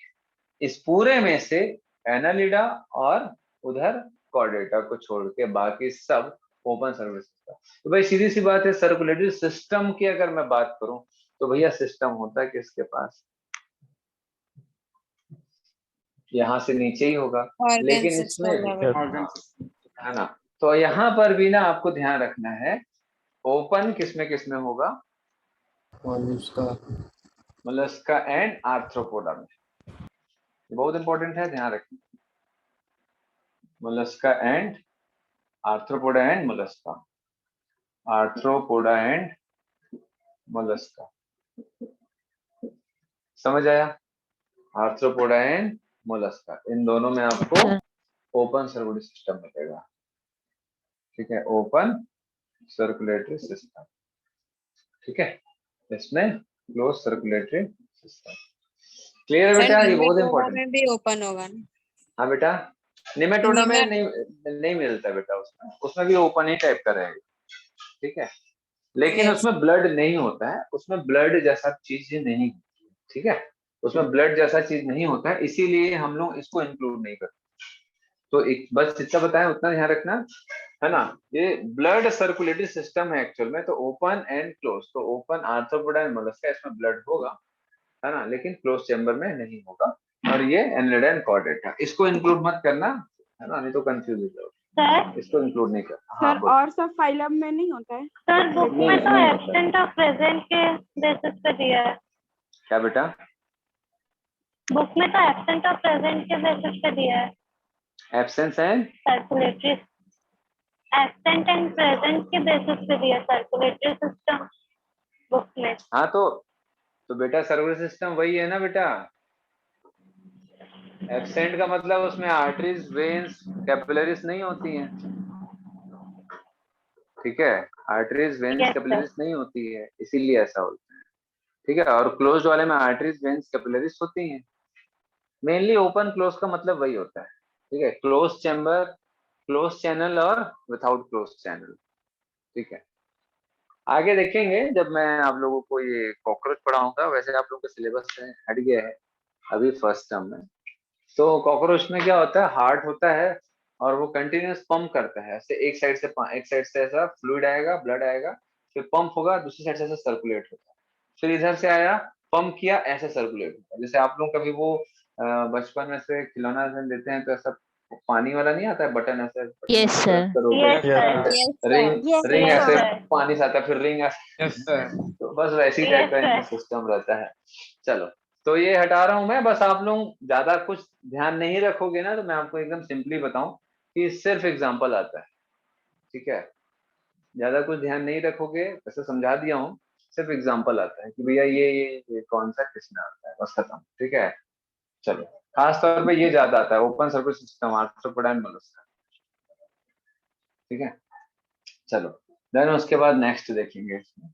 इस पूरे में से एनालिडा और उधर कॉर्डेटा को छोड़ के बाकी सब ओपन सर्विस सिस्टम। तो भाई सीधी सी बात है, सर्कुलेटरी सिस्टम की अगर मैं बात करूं तो भैया सिस्टम होता है किसके पास, यहाँ से नीचे ही होगा, Organ लेकिन system इसमें level. organ system. है ना। तो यहाँ पर भी ना आपको ध्यान रखना है, ओपन किसमें होगा, मॉलस्का, मोलस्का एंड आर्थ्रोपोडा में। बहुत इंपॉर्टेंट है, ध्यान रखना, Mollusca and arthropoda and Mollusca, arthropoda and Mollusca. समझ आया, आर्थ्रोपोडा एंड मोलस्का, इन दोनों में आपको ओपन सर्कुलेटरी सिस्टम मिलेगा, ठीक है, ओपन सर्कुलेटरी सिस्टम, ठीक है। इसमें क्लोज सर्कुलेटरी सिस्टम। क्लियर है सर बेटा, ये बहुत निमेटोडा इंपॉर्टेंट। में भी ओपन होगा ना? हाँ बेटा, निमेटोडा में निमेट नहीं मिलता बेटा, उसमें भी ओपन ही टाइप का रहेगा, ठीक है। लेकिन यस उसमें ब्लड नहीं होता है, उसमें ब्लड जैसा चीज नहीं होती है, ठीक है। उसमें ब्लड जैसा चीज नहीं होता है, इसीलिए हम लोग इसको इंक्लूड नहीं करते। तो एक बस जितना बताया उतना ध्यान रखना, है ना। ये ब्लड सर्कुलेटरी सिस्टम है एक्चुअल में, तो ओपन एंड क्लोज। तो ओपन आर्थ्रोपोडा एंड मोलस्का, इसमें ब्लड होगा, है ना, लेकिन क्लोज चैम्बर में नहीं होगा। और ये एनालिडा एंड कॉर्डेटा, इसको इंक्लूड मत करना, है ना, नहीं तो कंफ्यूज हो जाओगे। सर इसको इंक्लूड नहीं करना। हाँ सर बोल। और सब फाइलम में नहीं होता है? सर बुक नहीं में तो नहीं होता है। एब्सेंट और प्रेजेंट के बेसिस पे दिया है। क्या बेटा, बुक में तो एब्सेंट और प्रेजेंट के बेसिस पे दिया है absence and, circulatory, absent and present के बेसिस पे दिया सर्कुलेटरी सिस्टम बुक में। हाँ तो बेटा सर्कुलर सिस्टम वही है ना बेटा। एब्सेंट का मतलब उसमें आर्टरीज, वेन्स, कैपिलरीज नहीं होती हैं, ठीक है। Arteries, veins, yes sir. Capillaries नहीं होती है, इसीलिए ऐसा होता है, ठीक है। और क्लोज्ड वाले में आर्टरीज, वेन्स, कैपिलरीज होती हैं। मेनली ओपन क्लोज का मतलब वही होता है, ठीक है। क्लोज चैम्बर, क्लोज चैनल और विथआउट क्लोज चैनल, ठीक है। आगे देखेंगे जब मैं आप लोगों को ये कॉकरोच पढ़ाऊंगा। वैसे आप लोगों के सिलेबस से हट गया है अभी फर्स्ट टर्म में। तो कॉकरोच में क्या होता है, हार्ट होता है, और वो कंटिन्यूस पंप करता है, ऐसे एक साइड से ऐसा फ्लूइड आएगा, ब्लड आएगा, फिर पंप होगा, दूसरी साइड से ऐसा सर्कुलेट होता है, फिर इधर से आया, पंप किया, ऐसे सर्कुलेट होता है। जैसे आप लोग कभी वो बचपन में से खिलौना देते हैं तो ऐसा पानी वाला नहीं आता है बटन, ऐसे Yes, sir. प्रेस करोगे Yes, Yes, sir. sir. Yes, sir. Ring Yes, ring Yes, ऐसे sir. पानी से आता है, फिर रिंग ऐसे, यस सर। तो बस वैसी Yes, टाइप का इनका sir. सिस्टम रहता है। चलो, तो ये हटा रहा हूं मैं, बस आप लोग ज्यादा कुछ ध्यान नहीं रखोगे ना, तो मैं आपको एकदम सिंपली बताऊं कि सिर्फ एग्जांपल आता है, ठीक है, ज्यादा कुछ ध्यान नहीं रखोगे, वैसे समझा दिया हूँ, सिर्फ एग्जांपल आता है कि भैया ये कौन सा किसमें आता है, बस खत्म, ठीक है। चलो, खास तौर पे ये ज्यादा आता है, open circuit system, arthropoda and Mollusca, ठीक है। चलो, देन उसके बाद नेक्स्ट देखेंगे इसमें।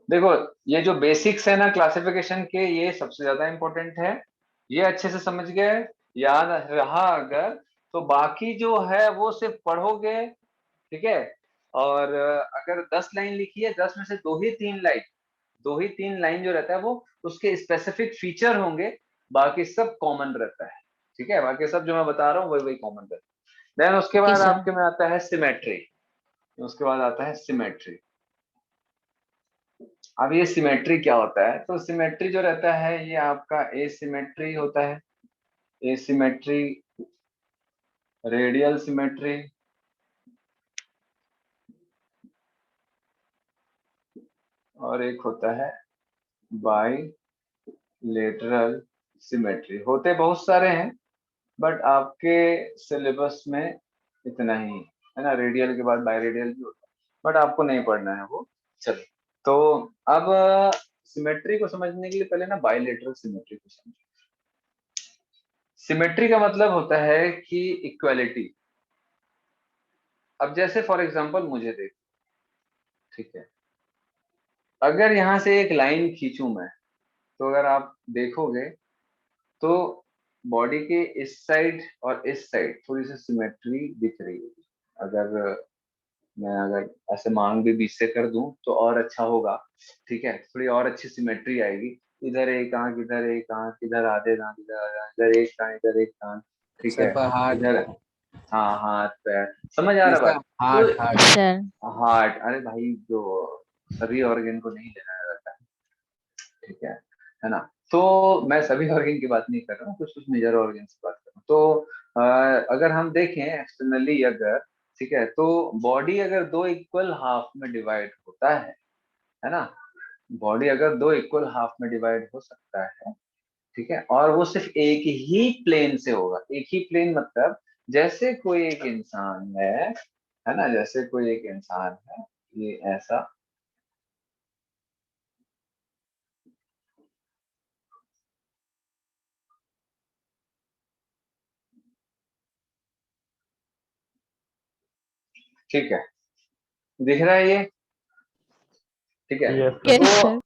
देखो, ये जो बेसिक्स है ना क्लासिफिकेशन के, ये सबसे ज्यादा इंपॉर्टेंट है, ये अच्छे से समझ गए, याद रहा अगर, तो बाकी जो है वो सिर्फ पढ़ोगे, ठीक है। और अगर 10 लाइन लिखी है, 10 में से दो ही तीन लाइन जो रहता है वो उसके स्पेसिफिक फीचर होंगे, बाकी सब कॉमन रहता है, ठीक है, बाकी सब जो मैं बता रहा हूँ वही वही कॉमन रहता है। देन उसके बाद sir. आपके में आता है सिमेट्री, उसके बाद आता है सिमेट्री। अब ये सिमेट्री क्या होता है, तो सिमेट्री जो रहता है ये आपका एसिमेट्री होता है, एसिमेट्री, रेडियल सिमेट्री, और एक होता है बाइलेटरल सिमेट्री। होते बहुत सारे हैं, बट आपके सिलेबस में इतना ही है ना, रेडियल के बाद बाइरेडियल भी होता है, बट आपको नहीं पढ़ना है वो। चलो, तो अब सिमेट्री को समझने के लिए पहले ना बाइलेटरल सिमेट्री को समझो। सिमेट्री का मतलब होता है कि इक्वालिटी। अब जैसे फॉर एग्जांपल मुझे देख, ठीक है, अगर यहाँ से एक लाइन खींचूं मैं, तो अगर आप देखोगे तो बॉडी के इस साइड और इस साइड थोड़ी सी सिमेट्री दिख रही है। अगर ऐसे मांग भी बीच से कर दूं तो और अच्छा होगा, ठीक है, थोड़ी और अच्छी सिमेट्री आएगी। इधर एक आंख, इधर एक आंख, इधर आधे दांत, इधर एक कान, इधर एक कान, ठीक है, सर पर हार्ट, इधर, हाँ, हाथ पैर, समझ आ रहा इसका बात? हार्ट तो हार्ट Yes, sir. हार्ट, अरे भाई जो सभी ऑर्गन को नहीं लेना रहता है, ठीक है ना। तो मैं सभी ऑर्गन की बात नहीं कर रहा हूँ, कुछ कुछ मेजर ऑर्गन की बात कर रहा हूँ। तो अगर हम देखें एक्सटर्नली अगर, ठीक है, तो बॉडी अगर दो इक्वल हाफ में डिवाइड होता है ना, बॉडी अगर दो इक्वल हाफ में डिवाइड हो सकता है, ठीक है, और वो सिर्फ एक ही प्लेन से होगा। एक ही प्लेन मतलब जैसे कोई एक इंसान है ना, जैसे कोई एक इंसान है, ये ऐसा, ठीक है, दिख रहा है ये, ठीक है। Yes, sir. Yes, तो sir.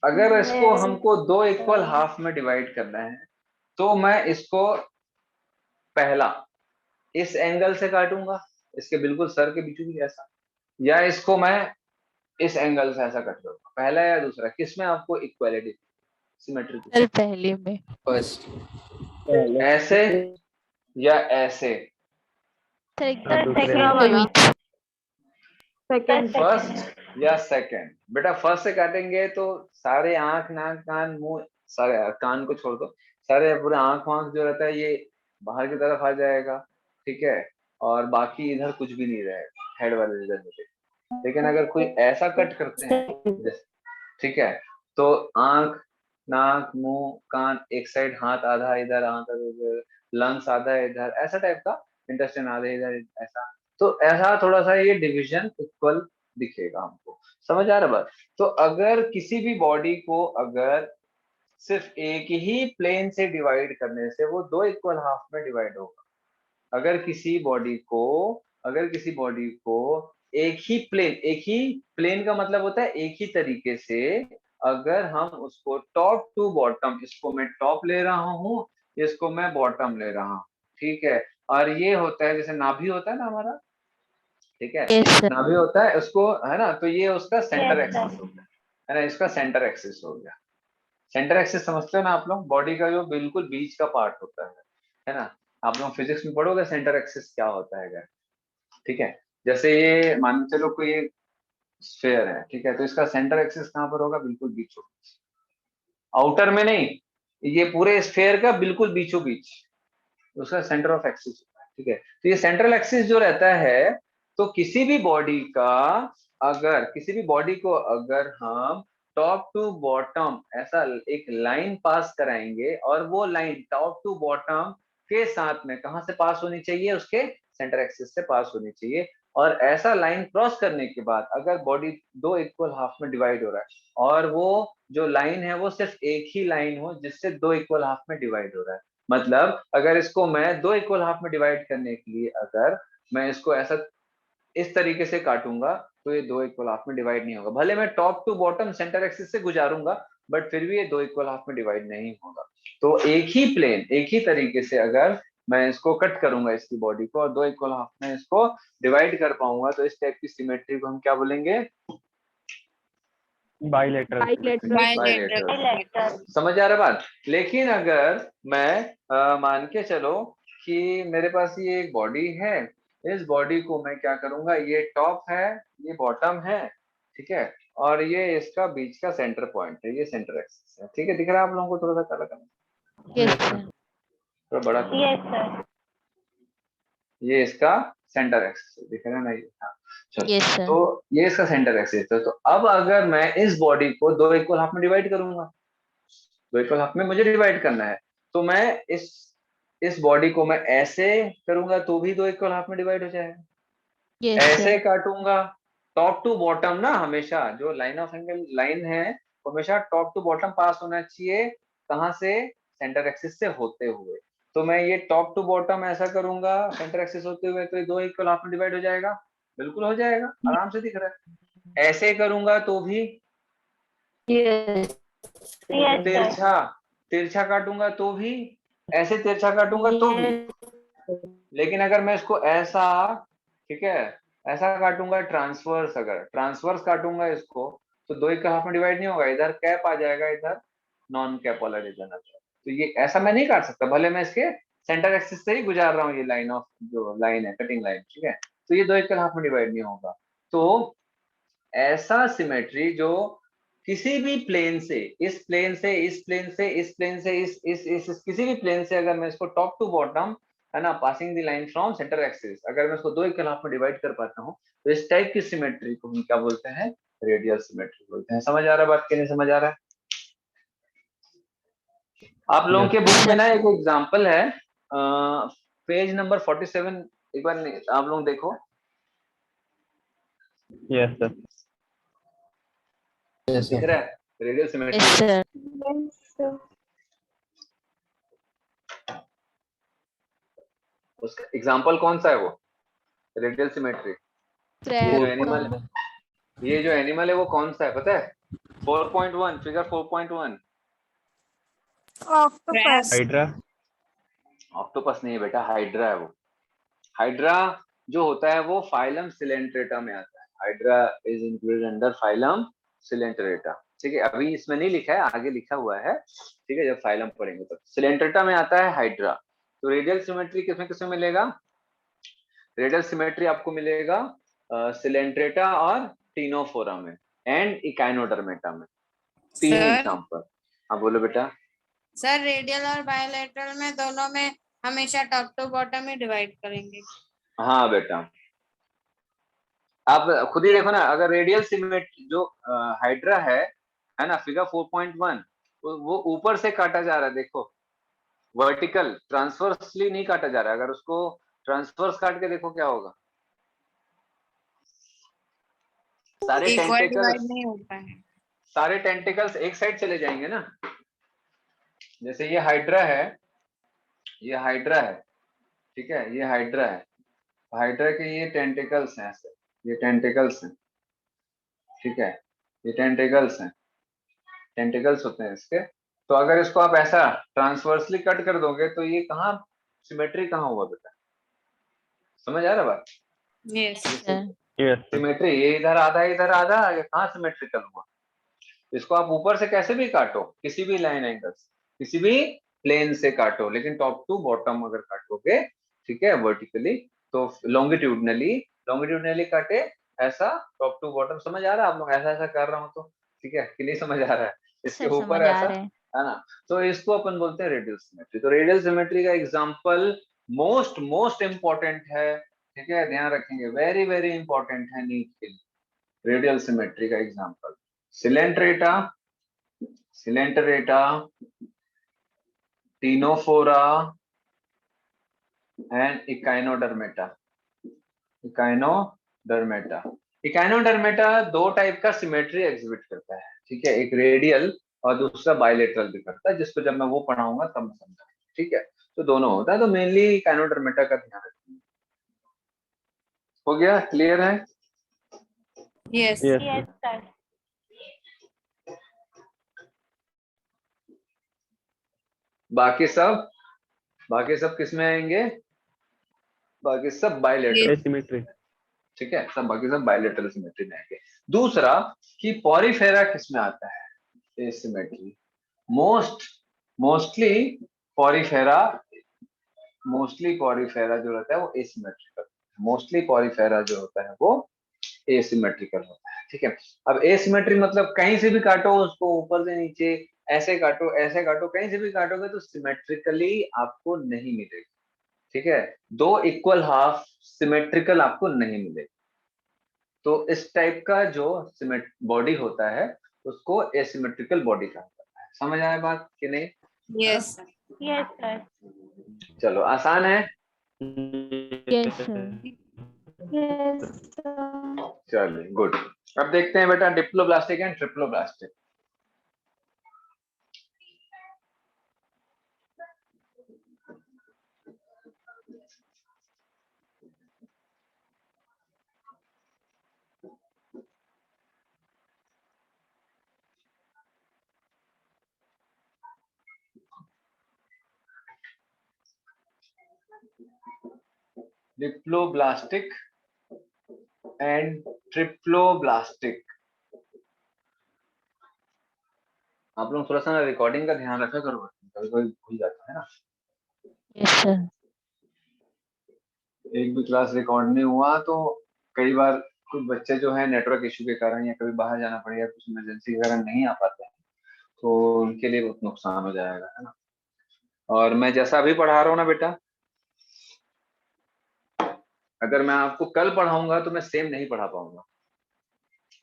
अगर इसको Yes. हमको दो इक्वल हाफ में डिवाइड करना है, तो मैं इसको पहला इस एंगल से काटूंगा, इसके बिल्कुल सर के बीचों बीच ऐसा, या इसको मैं इस एंगल से ऐसा कट करूंगा, पहला या दूसरा, किसमें आपको इक्वालिटी, सिमेट्री, Sir, पहले में. फर्स्ट। ऐसे या ऐसे, Sir, एकदम दूसरे दूसरे वाला. के बीच. सेकंड. फर्स्ट या सेकंड? बेटा फर्स्ट से काटेंगे तो सारे आंख, नाक, कान, मुंह, सारे कान को छोड़ दो, सारे पूरे आंख वांख जो रहता है ये बाहर की तरफ आ जाएगा, ठीक है, और बाकी इधर कुछ भी नहीं रहेगा, हेड वाले इधर में। लेकिन अगर कोई ऐसा कट करते हैं, ठीक है, तो आंख, नाक, मुंह, कान एक साइड, हाथ आधा इधर, हाथ आधा इधर, लंग्स आधा इधर, ऐसा टाइप का, इंटेस्टाइन आधे इधर, ऐसा, तो ऐसा थोड़ा सा ये डिवीजन इक्वल दिखेगा हमको, समझ आ रहा बात? तो अगर किसी भी बॉडी को अगर सिर्फ एक ही प्लेन से डिवाइड करने से वो दो इक्वल हाफ में डिवाइड होगा। अगर किसी बॉडी को, एक ही प्लेन का मतलब होता है एक ही तरीके से, अगर हम उसको टॉप टू बॉटम, इसको मैं टॉप ले रहा हूँ, इसको मैं बॉटम ले रहा हूँ, ठीक है, और ये होता है जैसे नाभि होता है ना हमारा, ठीक है, Yes, sir. नाभि होता है उसको, है ना, तो ये उसका सेंटर Yes, sir. एक्सिस हो गया, है ना, इसका सेंटर एक्सिस हो गया, सेंटर एक्सिस समझते हो ना आप लोग, बॉडी का जो बिल्कुल बीच का पार्ट होता है ना। आप लोग फिजिक्स में पढ़ोगे सेंटर एक्सिस क्या होता है, ठीक है। जैसे ये मान के चलो कोई एक स्फीयर है, ठीक है, तो इसका सेंटर एक्सिस कहाँ पर होगा, बिल्कुल बीचों बीच, आउटर में नहीं, ये पूरे स्फीयर का बिल्कुल बीचों बीच उसका सेंटर ऑफ एक्सिस होता है, ठीक है। तो ये सेंट्रल एक्सिस जो रहता है, तो किसी भी बॉडी को अगर हम टॉप टू बॉटम ऐसा एक लाइन पास कराएंगे, और वो लाइन टॉप टू बॉटम के साथ में कहां से पास होनी चाहिए, उसके सेंटर एक्सिस से पास होनी चाहिए। और ऐसा लाइन क्रॉस करने के बाद अगर बॉडी दो इक्वल हाफ में डिवाइड हो रहा है, और वो जो लाइन है वो सिर्फ एक ही लाइन हो जिससे दो इक्वल हाफ में डिवाइड हो रहा है, मतलब अगर इसको मैं दो इक्वल हाफ में डिवाइड करने के लिए अगर मैं इसको ऐसा इस तरीके से काटूंगा, तो ये दो इक्वल हाफ में डिवाइड नहीं होगा। भले मैं top to bottom centre axis से गुजारूंगा, बट फिर भी ये दो इक्वल हाफ में डिवाइड नहीं होगा। तो एक ही प्लेन, एक ही तरीके से अगर मैं इसको कट करूंगा इसकी बॉडी को, और दो इक्वल हाफ में इसको डिवाइड कर पाऊंगा, तो इस टाइप की सिमेट्री को हम क्या बोलेंगे, बाइलेटरल। बाइलेटरल। समझ आ रहा बात। लेकिन अगर मैं मान के चलो कि मेरे पास ये एक बॉडी है, इस बॉडी को मैं क्या करूंगा, ये टॉप है, ये बॉटम है, ठीक है, और ये इसका बीच का सेंटर पॉइंट है, ये सेंटर एक्सिस है, ठीक है। दिख रहा है आप लोगों को थोड़ा सा काला काला, यस सर, थोड़ा बड़ा, यस सर। ये इसका सेंटर एक्सिस दिख रहा है ना, ये, हाँ चलो। यस सर, तो ये इसका सेंटर एक्सिस है। तो अब अगर मैं इस बॉडी को दो इक्वल हाफ में डिवाइड करूंगा, दो इक्वल हाफ में मुझे डिवाइड करना है, तो मैं इस बॉडी को मैं ऐसे करूंगा तो भी दो इक्वल हाफ में डिवाइड हो जाएगा, यस ऐसे सर, काटूंगा टॉप टू बॉटम ना, हमेशा जो लाइन ऑफ एंगल लाइन है वो हमेशा टॉप टू बॉटम पास होना चाहिए, कहां से, सेंटर एक्सिस से होते हुए। तो मैं ये टॉप टू बॉटम ऐसा करूंगा सेंटर एक्सिस होते हुए, तो ये दो इक्वल हाफ में डिवाइड हो जाएगा, बिल्कुल हो जाएगा, आराम से दिख रहा है। ऐसे करूंगा तो भी, यस सर। तिरछा तिरछा काटूंगा तो भी, ऐसे तिरछा काटूंगा तो भी। लेकिन अगर मैं इसको ऐसा, ठीक है, ऐसा काटूंगा ट्रांसवर्स, अगर ट्रांसवर्स काटूंगा इसको, तो दो इक्वल हाफ में डिवाइड नहीं होगा, इधर कैप आ जाएगा, इधर नॉन कैप वाला रीजन आ जाएगा। तो ये ऐसा मैं नहीं काट सकता, भले मैं इसके सेंटर एक्सिस से ही गुजार रहा हूँ, ये लाइन ऑफ जो लाइन है, कटिंग लाइन, ठीक है, तो ये दो इक्वल हाफ में डिवाइड नहीं होगा। तो ऐसा सिमेट्री जो किसी भी प्लेन से, इस प्लेन से, इस प्लेन से, इस प्लेन से, इस किसी भी प्लेन से अगर मैं इसको टॉप टू बॉटम, है ना, passing the line from centre axis, अगर मैं इसको दो इक्वल हाफ में डिवाइड कर पाता हूँ, तो इस टाइप की सिमेट्री को हम क्या बोलते हैं, रेडियल सिमेट्री बोलते हैं। समझ आ रहा है बात कि नहीं समझ आ रहा है? आप लोगों के बुक में ना एक एग्जांपल है, पेज नंबर 47, एक बार आप लोग देखो। Yes sir. दिख रहा है रेडियल सिमेट्री? यस सर, उसका एग्जांपल कौन सा है वो, रेडियल सिमेट्री? ये जो एनिमल है वो कौन सा है पता है? 4.1, फिगर 4.1। ऑक्टोपस। हाइड्रा। ऑक्टोपस नहीं है बेटा, हाइड्रा है वो। हाइड्रा जो होता है वो फाइलम सिलेंट्रेटा में आता है। Hydra is included under phylum Coelenterata, ठीक है। अभी इसमें नहीं लिखा है, आगे लिखा हुआ है, ठीक है, जब फाइलम पढ़ेंगे तब। सिलेंट्रेटा में आता है हाइड्रा। तो रेडियल सिमेट्री किसमें किसमें मिलेगा? रेडियल सिमेट्री आपको मिलेगा सिलेंट्रेटा और टीनोफोरा में, एंड इकाइनोडर्मेटा में। तीन एग्जांपल। हाँ बोलो बेटा। सर रेडियल और बायोलेटरल में दोनों में हमेशा टॉप टू बॉटम ही डिवाइड करेंगे। हाँ बेटा, आप खुद ही देखो ना, अगर रेडियल सिमेट्री जो हाइड्रा है ना, फिगर 4.1, वो ऊपर से काटा जा रहा है, देखो वर्टिकल, ट्रांसवर्सली नहीं काटा जा रहा है। अगर उसको ट्रांसवर्स काट के देखो क्या होगा, सारे इक्वल डिवाइड टेंटिकल्स, नहीं होता है। सारे टेंटिकल्स एक साइड चले जाएंगे ना। जैसे ये हाइड्रा है, ये हाइड्रा है, ठीक है, ये हाइड्रा है, हाइड्रा के ये टेंटिकल्स हैं, ऐसे ये टेंटिकल्स हैं, ठीक है, ये टेंटिकल्स हैं, टेंटिकल्स होते हैं इसके। तो अगर इसको आप ऐसा ट्रांसवर्सली कट कर दोगे तो ये कहाँ सिमेट्री कहाँ हुआ बेटा? समझ आ रहा बात? Yes sir, yes sir. Symmetry ये इधर आधा ये कहाँ सिमेट्रिकल हुआ? इसको आप ऊपर से कैसे भी काटो, किसी भी लाइन एंगल, किसी भी प्लेन से काटो, लेकिन टॉप टू बॉटम अगर काटोगे, ठीक है, वर्टिकली, तो लॉन्गिट्यूडनली काटे ऐसा, टॉप टू बॉटम। समझ आ रहा है आप लोग, ऐसा ऐसा कर रहा हूँ तो, ठीक है कि नहीं समझ आ रहा है, इसके सर ऊपर समझ आ ऐसा, रहे हैं। है ना। तो इसको अपन बोलते हैं रेडियल सिमेट्री। तो रेडियल सिमेट्री का एग्जांपल मोस्ट मोस्ट इंपॉर्टेंट है, ठीक है, ध्यान रखेंगे, वेरी वेरी इंपॉर्टेंट है नीट के लिए। रेडियल सिमेट्री का एग्जांपल सिलेंटरेटा, टिनोफोरा एंड इकाइनोडर्मेटा दो टाइप का सिमेट्री एग्जिबिट करता है, ठीक है, एक रेडियल और दूसरा बायलेटरल भी करता है, जिसको जब मैं वो पढ़ाऊंगा तब मैं समझाऊंगा, ठीक है। तो दोनों होता है, तो मेनली इकाइनोडर्मेटा का ध्यान रखिए। हो गया, क्लियर है? Yes. Yes. Yes, sir. बाकी सब किस में आएंगे? बाकी सब बायलेटरल, Asymmetry. ठीक है, बाकी सब बायलेटरल सिमेट्री में आएंगे। दूसरा कि पॉरीफेरा किस में आता है? एसिमेट्री। मोस्टली पॉरीफेरा जो रहता है वो एसिमेट्रिकल, मोस्टली पॉरीफेरा जो होता है वो एसिमेट्रिकल होता है, ठीक है। अब एसिमेट्री मतलब कहीं से भी काटो उसको, ऊपर से नीचे, ऐसे काटो कहीं से भी काटोगे तो सिमेट्रिकली आपको नहीं मिलेगी, ठीक है, दो इक्वल हाफ सिमेट्रिकल आपको नहीं मिलेगी। तो इस टाइप का जो बॉडी होता है उसको एसिमेट्रिकल बॉडी कहा जाता है। समझ आया बात कि नहीं? Yes. Yes, sir. चलो, आसान है। Yes sir. Yes, sir. चलिए, गुड। अब देखते हैं बेटा diploblastic and triploblastic. Diploblastic and triploblastic. आप लोग थोड़ा सा रिकॉर्डिंग का ध्यान रखा करो, कभी कभी भूल जाता है ना। Yes sir. एक भी क्लास रिकॉर्ड नहीं हुआ तो कई बार कुछ बच्चे जो है नेटवर्क इशू के कारण या कभी बाहर जाना पड़े या कुछ इमरजेंसी के कारण नहीं आ पाते हैं, तो उनके लिए बहुत नुकसान हो जाएगा, है ना। और मैं जैसा अभी पढ़ा रहा हूँ ना बेटा, अगर मैं आपको कल पढ़ाऊंगा तो मैं सेम नहीं पढ़ा पाऊंगा,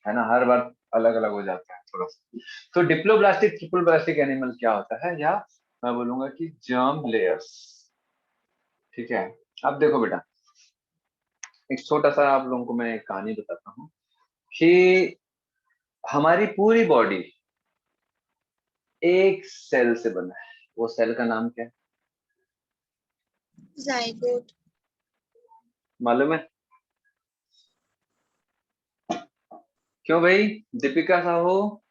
है ना, हर बार अलग अलग हो जाता है थोड़ा सा। तो डिप्लोब्लास्टिक ट्रिप्लोब्लास्टिक एनिमल क्या होता है, या मैं बोलूंगा कि जर्म लेयर्स, ठीक है। अब देखो बेटा, एक छोटा सा आप लोगों को मैं एक कहानी बताता हूँ कि हमारी पूरी बॉडी एक सेल से बना है। वो सेल का नाम क्या है Zygote. मालूम है? क्यों भाई? दीपिका साहू,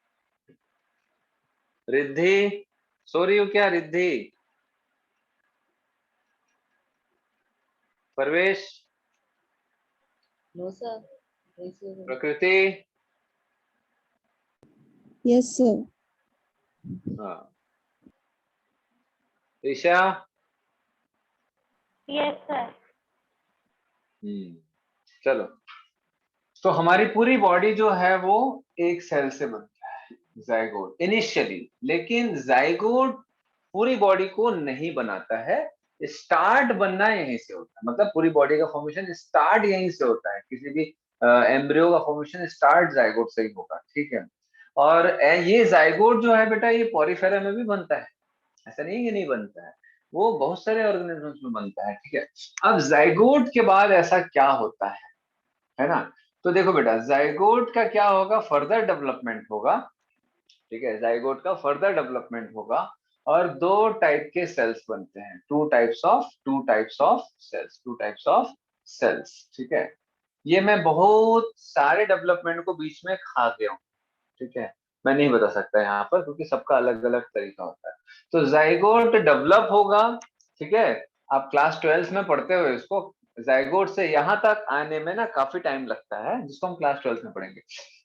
रिद्धि, सो रही हो क्या रिद्धि? परवेश, No, sir. प्रकृति, यस सर। हाँ, ईशा, Yes, sir. चलो। तो हमारी पूरी बॉडी जो है वो एक सेल से बनता है, जाइगोट इनिशियली। लेकिन जाइगोट पूरी बॉडी को नहीं बनाता है, स्टार्ट बनना यहीं से होता है, मतलब पूरी बॉडी का फॉर्मेशन स्टार्ट यहीं से होता है, किसी भी एम्ब्रियो का फॉर्मेशन स्टार्ट जाइगोट से ही होगा, ठीक है। और ये जाइगोट जो है बेटा, ये पॉरीफेरा में भी बनता है, ऐसा नहीं है कि नहीं बनता है, वो बहुत सारे ऑर्गेनिजम्स में बनता है, ठीक है। अब जाइगोट के बाद ऐसा क्या होता है ना। तो देखो बेटा, जाइगोट का क्या होगा, फर्दर डेवलपमेंट होगा, ठीक है, जाइगोट का फर्दर डेवलपमेंट होगा और दो टाइप के सेल्स बनते हैं, टू टाइप्स ऑफ सेल्स, ठीक है। ये मैं बहुत सारे डेवलपमेंट को बीच में खा गया हूँ, ठीक है, मैं नहीं बता सकता यहाँ पर क्योंकि सबका अलग अलग तरीका होता है। तो जाइगोट डेवलप होगा, ठीक है, आप क्लास 12 में पढ़ते हुए इसको, जाइगोट से यहाँ तक आने में ना काफी टाइम लगता है, जिसको हम क्लास 12 में पढ़ेंगे।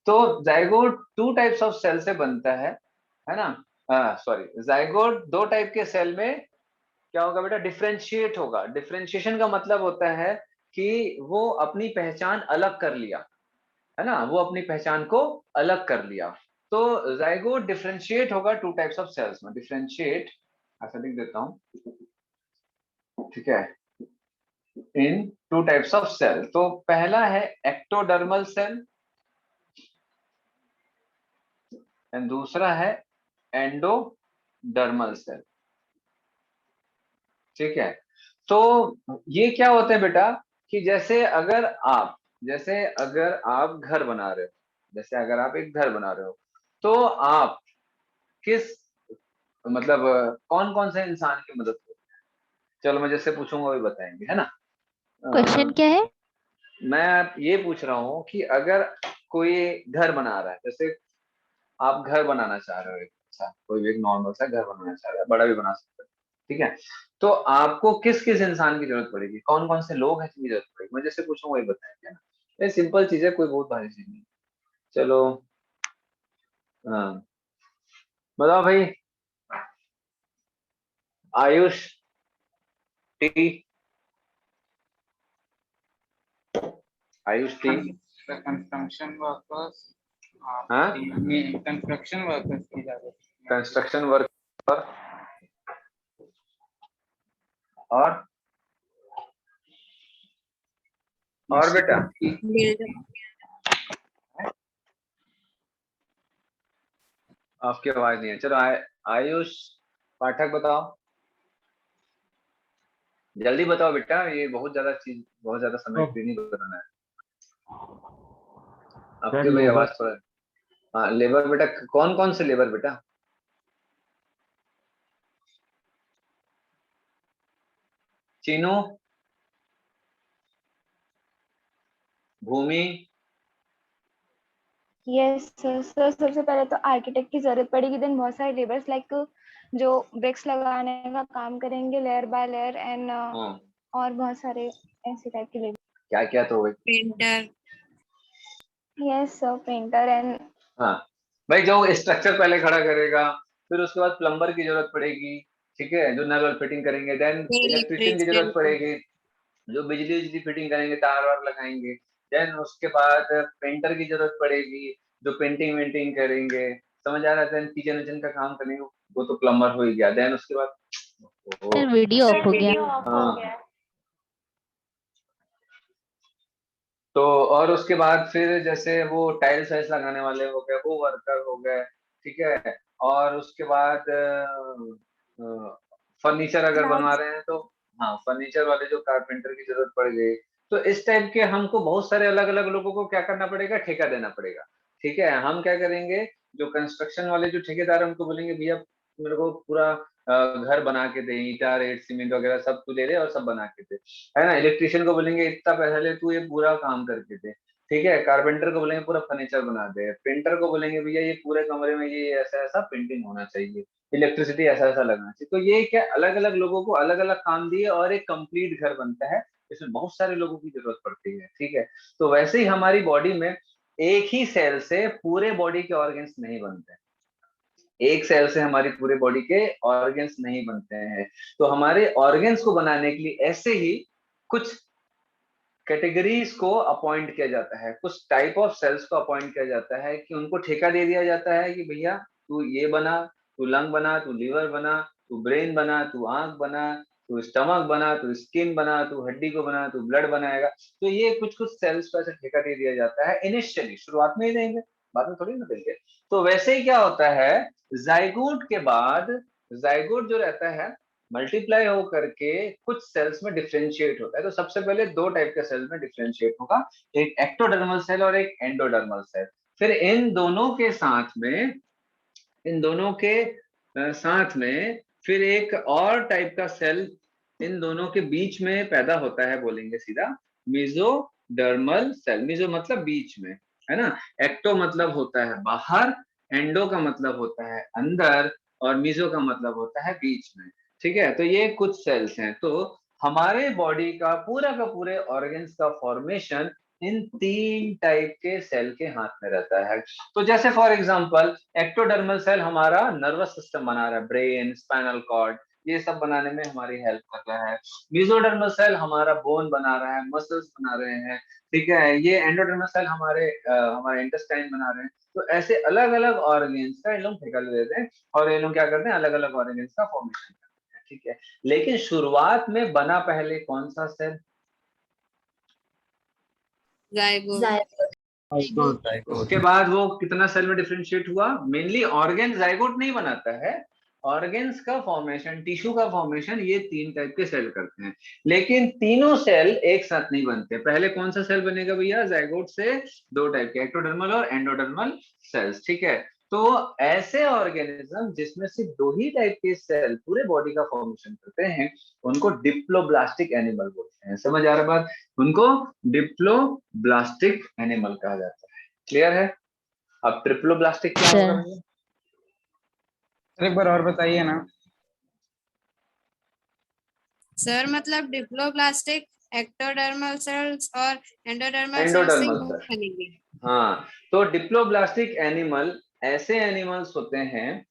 तो जाइगोट 2 टाइप्स ऑफ सेल से बनता है ना? सॉरी, जाइगोट 2 टाइप के सेल में क्या होगा बेटा? डिफरेंशिएट होगा। डिफरेंशिएशन का मतलब होता है कि वो अपनी पहचान अलग कर लिया, है ना? वो अपनी पहचान को अलग कर लिया। तो जाइगोट डिफरेंशिएट होगा 2 टाइप्स ऑफ सेल्स में। डिफरेंशिएट ऐसा लिख देता हूँ, ठीक है, इन 2 टाइप्स ऑफ सेल। तो पहला है एक्टोडर्मल सेल एंड दूसरा है एंडोडर्मल सेल, ठीक है। तो ये क्या होता है बेटा कि जैसे अगर आप घर बना रहे हो, जैसे अगर आप एक घर बना रहे हो, तो आप किस मतलब कौन कौन से इंसान की मदद करते हैं? चलो मैं जैसे पूछूंगा वही बताएंगे, है ना? क्वेश्चन क्या है? मैं ये पूछ रहा हूँ कि अगर कोई घर बना रहा है, जैसे आप घर बनाना चाह रहे हो, एक अच्छा कोई भी एक नॉर्मल सा घर बनाना चाह रहा है, बड़ा भी बना सकते हो, ठीक है। तो आपको किस किस इंसान की जरूरत पड़ेगी, कौन कौन से लोग हैं जिनकी जरूरत पड़ेगी, मैं जैसे पूछूंगा वही बताएंगे, है ना? ये सिंपल चीज है, कोई बहुत भारी चीज नहीं। चलो, हाँ, बताओ भाई। Ayush T, Ayush T, The construction workers, हाँ, कंस्ट्रक्शन वर्कर्स की जरूरत है। कंस्ट्रक्शन वर्क और बेटा आपकी आवाज नहीं है। चलो आयुष पाठक बताओ, जल्दी बताओ बेटा, ये बहुत ज्यादा समय के लिए नहीं बताना है। आपके भाई आवाज थोड़ा, हाँ, लेबर बेटा, कौन कौन से लेबर बेटा? चीनू, भूमि, यस सर। सबसे पहले तो आर्किटेक्ट की जरूरत पड़ेगी, देन बहुत सारे लेबर्स लाइक जो ब्रिक्स लगाने का काम करेंगे लेयर बाय लेयर एंड और बहुत सारे ऐसे टाइप के लेबर। क्या क्या तो भाई? Painter. Yes sir, painter and हाँ भाई, जो स्ट्रक्चर पहले खड़ा करेगा, फिर उसके बाद प्लम्बर की जरूरत पड़ेगी, ठीक है, जो नल वल फिटिंग करेंगे, देन इलेक्ट्रिशियन की जरूरत पड़ेगी, जो बिजली फिटिंग करेंगे, तार वार लगाएंगे, देन उसके बाद पेंटर की जरूरत पड़ेगी, जो पेंटिंग वेंटिंग करेंगे, समझ आ रहा है? देन किचन विचन का काम करेंगे, वो तो प्लम्बर हो ही गया। देन उसके बाद सर वीडियो ऑफ हो गया। हाँ, तो और उसके बाद फिर जैसे वो टाइल्स वाइल्स लगाने वाले हो गए, वो वर्कर हो गए, ठीक है। और उसके बाद फर्नीचर अगर बनवा रहे हैं तो हाँ, फर्नीचर वाले जो कारपेंटर की जरूरत पड़ गई। तो इस टाइप के हमको बहुत सारे अलग अलग लोगों को क्या करना पड़ेगा, ठेका देना पड़ेगा, ठीक है। हम क्या करेंगे, जो कंस्ट्रक्शन वाले जो ठेकेदार है, उनको बोलेंगे भैया मेरे को पूरा घर बना के दे, ईटा रेत सीमेंट वगैरह सब तू ले ले और सब बना के दे, है ना। इलेक्ट्रिशियन को बोलेंगे इतना पैसा ले तू, ये पूरा काम करके दे, ठीक है। कारपेंटर को बोलेंगे पूरा फर्नीचर बना दे। पेंटर को बोलेंगे भैया ये पूरे कमरे में ये ऐसा ऐसा पेंटिंग होना चाहिए, इलेक्ट्रिसिटी ऐसा ऐसा लगना चाहिए। तो ये क्या अलग अलग लोगों को अलग अलग काम दिए और एक कंप्लीट घर बनता है, इसमें बहुत सारे लोगों की जरूरत पड़ती है, ठीक है। तो वैसे ही हमारी बॉडी में एक ही सेल से पूरे बॉडी के ऑर्गन्स नहीं बनते, एक सेल से हमारी पूरे बॉडी के ऑर्गन्स नहीं बनते हैं। तो हमारे ऑर्गन्स को बनाने के लिए ऐसे ही कुछ कैटेगरीज को अपॉइंट किया जाता है, कुछ टाइप ऑफ सेल्स को अपॉइंट किया जाता है, कि उनको ठेका दे दिया जाता है कि भैया तू ये बना, तू लंग बना, तू लीवर बना, तू ब्रेन बना, तू आंख बना, तू स्टमक बना, तू स्किन बना, तू हड्डी को बना, तू ब्लड बनाएगा। तो ये कुछ कुछ सेल्स को ऐसे ठेका दे दिया जाता है, इनिशियली शुरुआत में ही देंगे, बाद में थोड़ी ना देंगे। तो वैसे ही क्या होता है, जाइगोट के बाद जाइगोट जो रहता है मल्टीप्लाई हो करके कुछ सेल्स में डिफरेंशिएट होता है। तो सबसे पहले 2 टाइप के सेल में डिफरेंशिएट होगा, एक एक्टोडर्मल सेल और एक एंडोडर्मल सेल। फिर इन दोनों के साथ में फिर एक और टाइप का सेल इन दोनों के बीच में पैदा होता है, बोलेंगे सीधा मेसोडर्मल सेल। मेसो मतलब बीच में, है ना। एक्टो मतलब होता है बाहर, एंडो का मतलब होता है अंदर, और मेसो का मतलब होता है बीच में, ठीक है। तो ये कुछ सेल्स हैं। तो हमारे बॉडी का पूरे ऑर्गन्स का फॉर्मेशन इन 3 टाइप के सेल के हाथ में रहता है। तो जैसे फॉर एग्जांपल एक्टोडर्मल सेल हमारा नर्वस सिस्टम बना रहा है, ब्रेन, स्पाइनल कॉर्ड, ये सब बनाने में हमारी हेल्प कर रहा है। मेसोडर्मल सेल हमारा बोन बना रहा है, मसल्स बना रहे हैं, ठीक है। ये एंडोडर्मल सेल हमारे इंटेस्टाइन बना रहे हैं। तो ऐसे अलग अलग ऑर्गेन्स का इन लोग ठेका ले लेते हैं और ये लोग क्या करते हैं, अलग अलग ऑर्गेन्स का फॉर्मेशन करते हैं, ठीक है। लेकिन शुरुआत में बना पहले कौन सा सेल? उसके बाद वो कितना सेल में डिफरेंशिएट हुआ? मेनली ऑर्गेन जाइगोट नहीं बनाता है, ऑर्गेन्स का फॉर्मेशन, टिश्यू का फॉर्मेशन ये 3 टाइप के सेल करते हैं। लेकिन तीनों सेल एक साथ नहीं बनते। पहले कौन सा सेल बनेगा भैया? जाइगोट से 2 टाइप के, एक्टोडर्मल और एंडोडर्मल सेल्स, ठीक है। तो ऐसे ऑर्गेनिज्म जिसमें सिर्फ 2 ही टाइप के सेल पूरे बॉडी का फॉर्मेशन करते हैं उनको डिप्लोब्लास्टिक एनिमल बोलते हैं। समझ आ रहा बात? उनको डिप्लोब्लास्टिक एनिमल कहा जाता है। क्लियर है? अब ट्रिप्लोब्लास्टिक क्या होगा? सर एक बार और बताइए ना। सर मतलब डिप्लोब्लास्टिक एक्टोडर्मल सेल्स और एंडोडर्मल सेल्स से एंडोडर्मल ग्रुप सेल, बनेंगे। हाँ। तो डिप्लोब्लास्टिक एनिमल ऐसे एनिमल्स होते हैं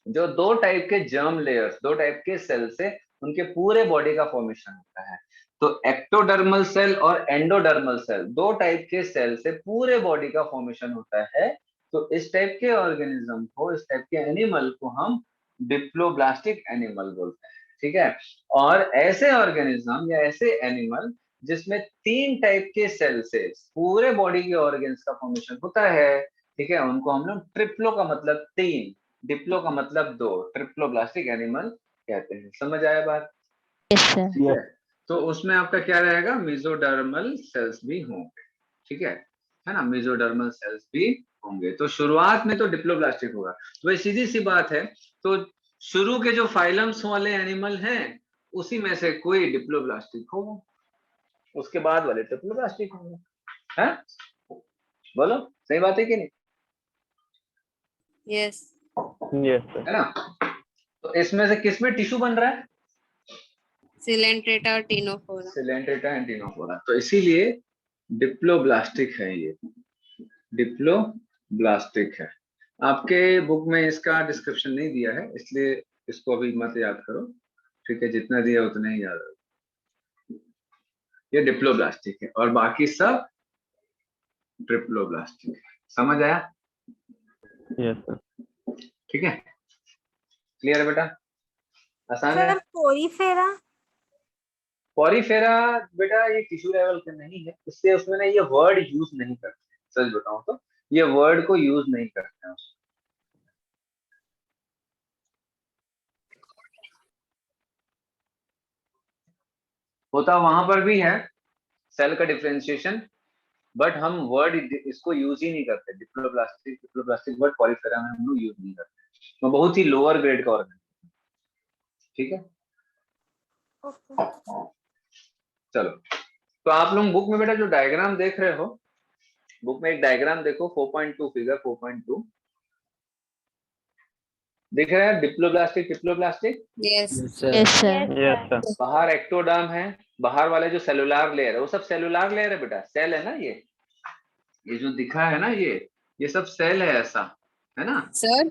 जो 2 टाइप के जर्म लेयर्स, 2 टाइप के सेल से उनके पूरे बॉडी का फॉर्मेशन होता है। तो एक्टोडर्मल सेल और एंडोडर्मल सेल 2 टाइप के सेल से पूरे बॉडी का फॉर्मेशन होता है। तो इस टाइप के ऑर्गेनिज्म को, इस टाइप के एनिमल को हम डिप्लोब्लास्टिक एनिमल बोलते हैं, ठीक है। और ऐसे ऑर्गेनिज्म या ऐसे एनिमल जिसमें 3 टाइप के सेल से पूरे बॉडी के ऑर्गेन्स का फॉर्मेशन होता है, ठीक है, उनको हम लोग ट्रिप्लो का मतलब 3, डिप्लो का मतलब 2, ट्रिप्लोब्लास्टिक एनिमल कहते हैं। समझ आया बात? ठीक है। तो उसमें आपका क्या रहेगा? मेसोडर्मल सेल्स भी होंगे, ठीक है ना, मेसोडर्मल सेल्स भी होंगे। तो शुरुआत में तो डिप्लोब्लास्टिक होगा। तो वही सीधी सी बात है। तो शुरू के जो फाइलम्स वाले एनिमल हैं उसी में से कोई डिप्लोब्लास्टिक होगा, उसके बाद वाले ट्रिप्लोब्लास्टिक होंगे, है? बोलो सही बात है कि नहीं? Yes yes sir. है ना? तो इसमें से किसमें टिश्यू बन रहा है? सिलेंट्रेटा और टिनोफोरा। Coelenterata and Ctenophora. तो इसीलिए डिप्लोब्लास्टिक है ये, डिप्लोब्लास्टिक है। आपके बुक में इसका डिस्क्रिप्शन नहीं दिया है, इसलिए इसको अभी मत याद करो, ठीक है। जितना दिया उतना ही याद रखो। ये डिप्लोब्लास्टिक है और बाकी सब ट्रिप्लोब्लास्टिक है। समझ आया? Yes sir. ठीक है, क्लियर है बेटा? आसान है? Sir Porifera? पॉरीफेरा बेटा ये टिश्यू लेवल के नहीं है, इसलिए उसमें ना ये वर्ड यूज नहीं करते। सच बताऊं तो ये वर्ड को यूज नहीं करते हैं। होता वहां पर भी है सेल का डिफरेंशिएशन, बट हम वर्ड इसको यूज ही नहीं करते। डिप्लोब्लास्टिक वर्ड पॉलीफेरा में हम लोग यूज नहीं करते। तो बहुत ही लोअर ग्रेड का ऑर्गेनिज्म, ठीक है। चलो, तो आप लोग बुक में बेटा जो डायग्राम देख रहे हो, बुक में एक डायग्राम देखो 4.2, फिगर 4.2 दिख रहा है? Diploblastic triploblastic. Yes yes sir. Yes sir. बाहर एक्टोडर्म है, बाहर वाले जो सेलुलर लेयर है वो सब सेलुलर लेयर है बेटा, सेल है ना। ये जो दिखा है ना, ये सब सेल है, ऐसा है ना सर।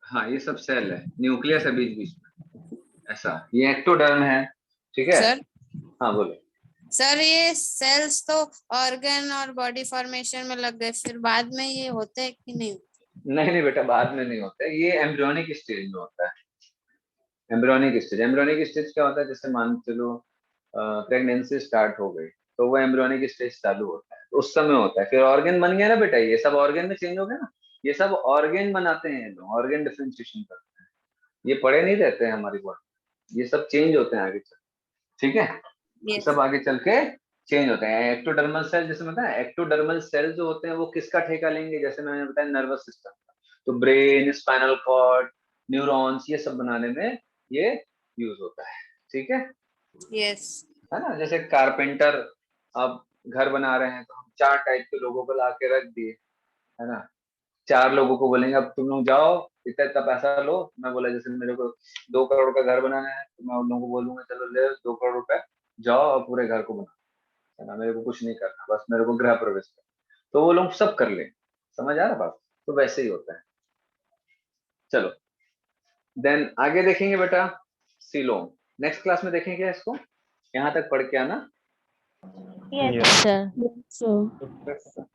हाँ, ये सब सेल है, न्यूक्लियस है बीच बीच में ऐसा। ये एक्टोडर्म है, ठीक है। सर हाँ बोलो। सर ये सेल्स तो ऑर्गन और बॉडी फॉर्मेशन में लग गए, फिर बाद में ये होते हैं कि नहीं? नहीं बेटा, बाद में नहीं होता है, ये एम्ब्रियोनिक स्टेज में होता है। एम्ब्रियोनिक स्टेज क्या होता है? जैसे मान चलो प्रेगनेंसी स्टार्ट हो गई तो वो एम्ब्रियोनिक स्टेज चालू होता है, तो उस समय होता है। फिर ऑर्गन बन गया ना बेटा, ये सब ऑर्गन में चेंज हो गया ना, ये सब ऑर्गन बनाते हैं लोग, ऑर्गन डिफरेंशिएशन करते हैं। ये पड़े नहीं रहते हैं हमारी बॉडी, ये सब चेंज होते हैं आगे चल, ठीक है। ये सब आगे चल के चेंज होते हैं। एक्टोडर्मल सेल जैसे बताया, एक्टोडर्मल सेल जो होते हैं वो किसका ठेका लेंगे? जैसे मैंने बताया नर्वस सिस्टम का, तो ब्रेन, स्पाइनल कॉर्ड, न्यूरॉन्स, ये सब बनाने में ये यूज होता है, ठीक है। यस है ना? जैसे कारपेंटर अब घर बना रहे हैं तो हम 4 टाइप के लोगों को ला के रख दिए, है ना। 4 लोगों को बोलेंगे अब तुम लोग जाओ इतना इतना पैसा लो। मैं बोला जैसे मेरे को 2 करोड़ का घर बनाना है, तो मैं उन लोगों को बोलूंगा चलो ले 2 करोड़ रुपए, जाओ और पूरे घर को बनाओ। है ना, मेरे को कुछ नहीं करना, बस मेरे को गृह प्रवेश करना, तो वो लोग सब कर ले। समझ आ रहा बात? तो वैसे ही होता है। चलो देन आगे देखेंगे बेटा सीलोम, नेक्स्ट क्लास में देखेंगे इसको, यहाँ तक पढ़ के आना। Yes. Yes. Sir Yes, sir.